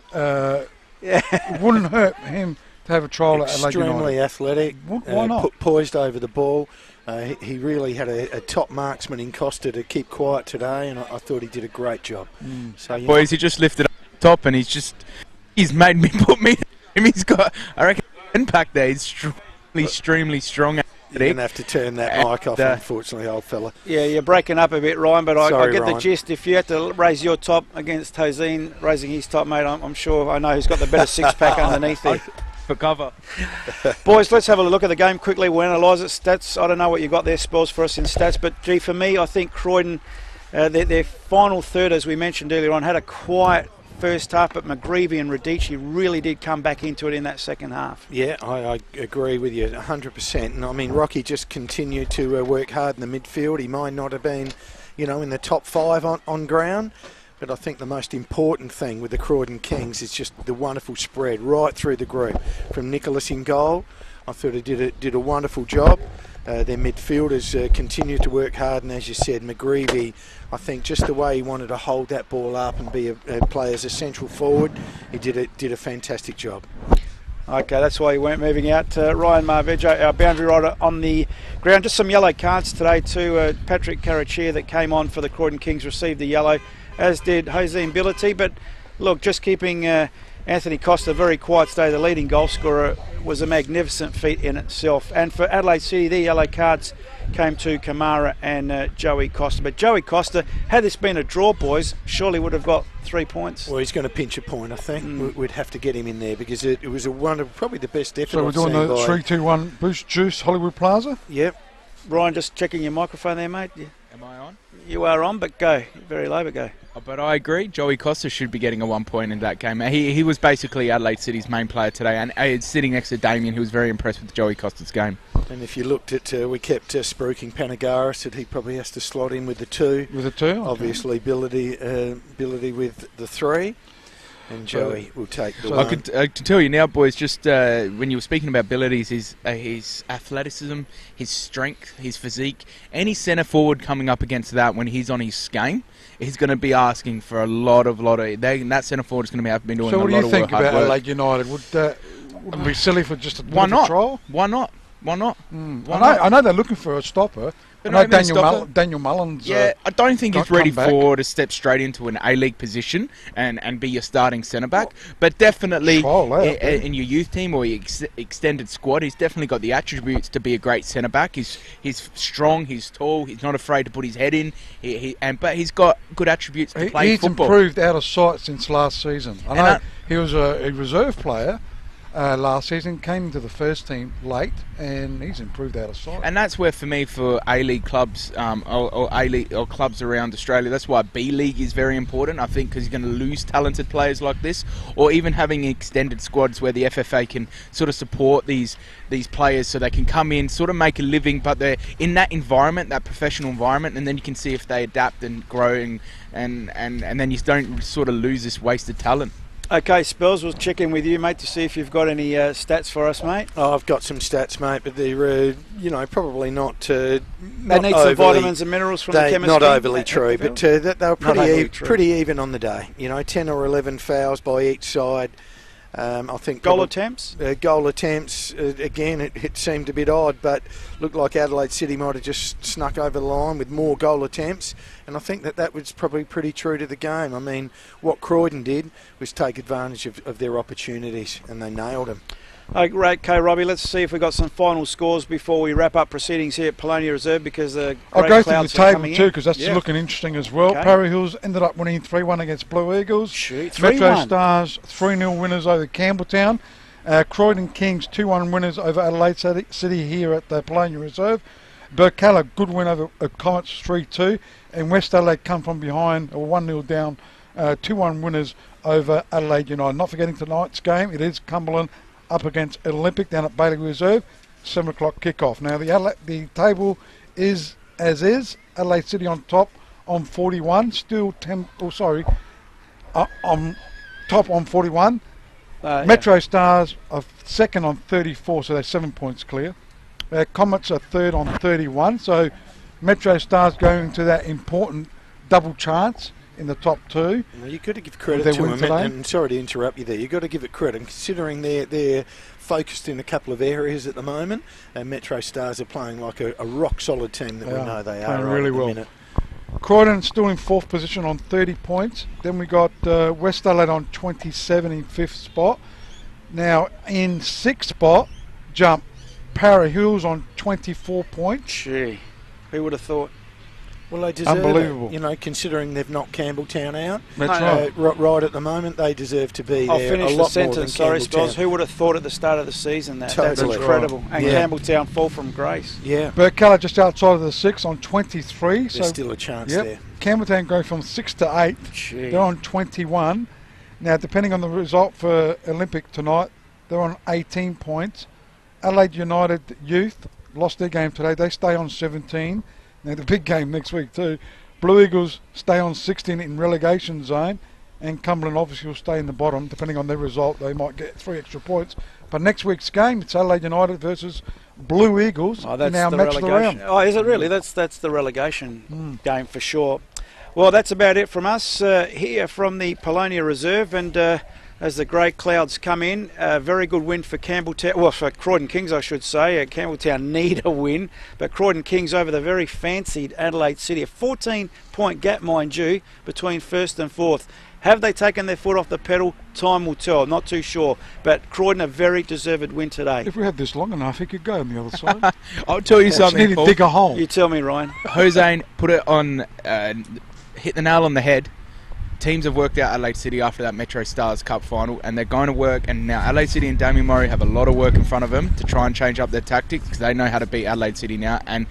wouldn't hurt him to have a trial at Adelaide United. Extremely athletic. Why not? Poised over the ball. He really had a top marksman in Costa to keep quiet today, and I thought he did a great job. So, boys, he just lifted up top, and he's made me put me. He's got, I reckon, impact there. He's extremely strong. You're going to have to turn that mic off, unfortunately, old fella. Yeah, you're breaking up a bit, Ryan, but I get Ryan. the gist. If you had to raise your top against Josine raising his top, mate, I'm sure I know who's got the better six-pack underneath there. For cover. Boys, let's have a look at the game quickly. We'll analyse it. Stats, I don't know what you got there, Spells, for us in stats, but gee, for me, I think Croydon, their final third, as we mentioned earlier on, had a quiet first half, but McGreevy and Radici really did come back into it in that second half. Yeah, I agree with you 100%. And I mean, Rocky just continued to work hard in the midfield. He might not have been, in the top 5 on ground. But I think the most important thing with the Croydon Kings is just the wonderful spread right through the group. From Nicholas in goal, I thought he did a wonderful job. Their midfielders continued to work hard, and as you said, McGreevy, I think just the way he wanted to hold that ball up and play as a central forward, he did a fantastic job. Okay, that's why he weren't moving out. Ryan Marvejo, our boundary rider on the ground. Just some yellow cards today too. Patrick Carachia that came on for the Croydon Kings received the yellow, as did Jose Ability. But look, just keeping Anthony Costa very quiet today, the leading goal scorer, was a magnificent feat in itself. And for Adelaide City, the yellow cards came to Kamara and Joey Costa. But Joey Costa, had this been a draw, boys, surely would have got 3 points. Well, he's going to pinch a point, I think. We'd have to get him in there because it was a wonderful, probably the best effort. So we're doing the 3-2-1 Boost Juice Hollywood Plaza? Yep. Ryan, just checking your microphone there, mate. Yeah. Am I on? You are on, but go. Very low, but go. But I agree. Joey Costa should be getting a 1 point in that game. He was basically Adelaide City's main player today, and sitting next to Damien, he was very impressed with Joey Costa's game. And if you looked at, we kept spruiking Panagaris, that he probably has to slot in with the 2. With the 2? Okay. Obviously, ability with the 3. And Joey will take the 1. I could tell you now, boys, just when you were speaking about abilities, his athleticism, his strength, his physique, any centre forward coming up against that when he's on his game, he's going to be asking for a lot of that centre forward is going to have been doing a lot of work. So what do you think about Adelaide United? Would it be silly for just a trial? Why not? I know they're looking for a stopper. I know Daniel Mullins. Yeah, I don't think he's ready to step straight into an A-League position and be your starting centre-back. But definitely in your youth team or your extended squad, he's definitely got the attributes to be a great centre-back. He's strong, he's tall, he's not afraid to put his head in. But he's got good attributes to play football. He's improved out of sight since last season. I know he was a reserve player. Last season, came into the first team late, and he's improved out of sight. And that's where, for me, for A-League clubs or A-League or clubs around Australia, that's why B-League is very important, I think, because you're going to lose talented players like this, or even having extended squads where the FFA can sort of support these players so they can come in, sort of make a living, but they're in that environment, that professional environment, and then you can see if they adapt and grow, and then you don't sort of lose this wasted talent. Okay, Spells, we'll check in with you, mate, to see if you've got any stats for us, mate. Oh, I've got some stats, mate, but they're, probably not. They need some vitamins and minerals from the chemist. Not overly true, but they were pretty even on the day. 10 or 11 fouls by each side. I think goal attempts? Goal attempts, again, it seemed a bit odd, but looked like Adelaide City might have just snuck over the line with more goal attempts, and I think that was probably pretty true to the game. I mean, what Croydon did was take advantage of their opportunities, and they nailed them. Okay, Robbie, let's see if we've got some final scores before we wrap up proceedings here at Polonia Reserve, because the I'll go through the table too, because that's looking interesting as well. Okay. Parry Hills ended up winning 3-1 against Blue Eagles. Metro Stars 3-0 winners over Campbelltown. Croydon Kings 2-1 winners over Adelaide City here at the Polonia Reserve. Burkalla, good win over Comets 3-2. And West Adelaide come from behind, 1-0 down, 2-1 winners over Adelaide United. Not forgetting tonight's game, it is Cumberland up against Olympic down at Bailey Reserve, 7 o'clock kickoff. Now the table is as is. Adelaide City on top on 41. Still on top on 41. Metro Stars are second on 34, so they're 7 points clear. Comets are third on 31, so Metro Stars going to that important double chance in the top two. Well, you've got to give credit to them, and sorry to interrupt you there, you've got to give it credit, considering they're focused in a couple of areas at the moment, and Metro Stars are playing like a rock-solid team that we know they are really well. Minute. Croydon still in 4th position on 30 points. Then we got West Adelaide on 27 in 5th spot. Now in 6th spot, jump Para Hills on 24 points. Gee, who would have thought? Well, they deserve Unbelievable. it, you know, considering they've knocked Campbelltown out. That's right. Right at the moment, they deserve to be I'll there finish a the lot sentence, more sorry, than Campbelltown. Spells. Who would have thought at the start of the season that? That's Totally. incredible. And Yeah. Campbelltown fall from grace. Yeah, Burkalla just outside of the 6 on 23. there's So still a chance there. Campbelltown going from 6 to 8. Gee. They're on 21. Now, depending on the result for Olympic tonight, they're on 18 points. Adelaide United Youth lost their game today. They stay on 17. Now, the big game next week too. Blue Eagles stay on 16 in relegation zone, and Cumberland obviously will stay in the bottom. Depending on their result, they might get 3 extra points. But next week's game, it's Adelaide United versus Blue Eagles. Oh, that's now the match of the relegation. round. Oh, is it really? That's the relegation game for sure. Well, that's about it from us here from the Polonia Reserve, and as the grey clouds come in, a very good win for Campbelltown. Well, for Croydon Kings, I should say. Campbelltown need a win, but Croydon Kings over the very fancied Adelaide City. A 14-point gap, mind you, between 1st and 4th. Have they taken their foot off the pedal? Time will tell. Not too sure. But Croydon a very deserved win today. If we had this long enough, he could go on the other side. I'll tell you Just something, need to Paul. dig a hole. You tell me, Ryan. Jose put it on, hit the nail on the head. Teams have worked out Adelaide City after that Metro Stars Cup final, and they're going to work, and now Adelaide City and Damien Murray have a lot of work in front of them to try and change up their tactics, because they know how to beat Adelaide City now, and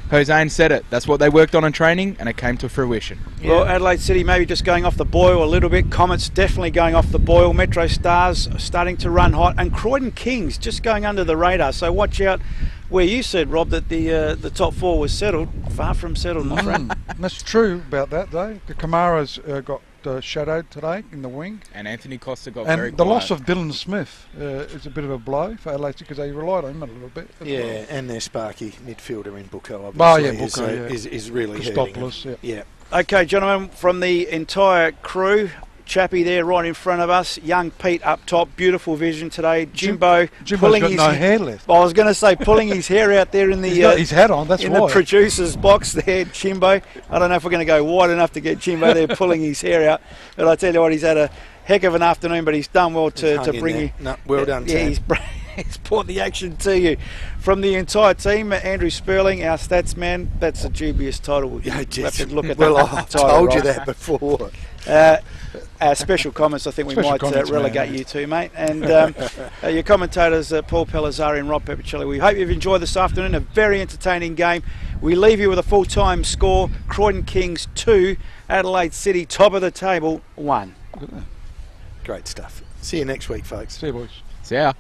Jose said it. That's what they worked on in training, and it came to fruition. Well, Adelaide City maybe just going off the boil a little bit. Comets definitely going off the boil. Metro Stars starting to run hot, and Croydon Kings just going under the radar. So watch out where you said, Rob, that the top 4 was settled. Far from settled, my friend. That's true about that, though. The Kamara's got shadowed today in the wing. And Anthony Costa got And very the quiet. loss of Dylan Smith is a bit of a blow for Adelaide because they relied on him a little bit. as Yeah, well. and their sparky midfielder in Bucco, Oh, yeah, obviously, Bucco, is really hurting them. Christopoulos, Yeah. Okay, gentlemen, from the entire crew, Chappie there right in front of us, young Pete up top, beautiful vision today. Jimbo's Jimbo's got no hair left. I was going to say pulling his hair out there in the He's got his hat on, that's in why. the producer's box there, Jimbo. I don't know if we're going to go wide enough to get Jimbo there pulling his hair out, but I tell you what, he's had a heck of an afternoon, but he's done well to bring you. No, well done, Yeah, team. he's brought the action to you. From the entire team, Andrew Sperling, our stats man. That's a dubious title. Yeah, We'll just, have to look at well, that I've title, told you right? that before. Special comments, I think we Special might comments, relegate man. you to, mate. And your commentators, Paul Pellizzari and Rob Peppicelli. We hope you've enjoyed this afternoon. A very entertaining game. We leave you with a full-time score. Croydon Kings 2, Adelaide City top of the table 1. Great stuff. See you next week, folks. See you, boys. So, yeah.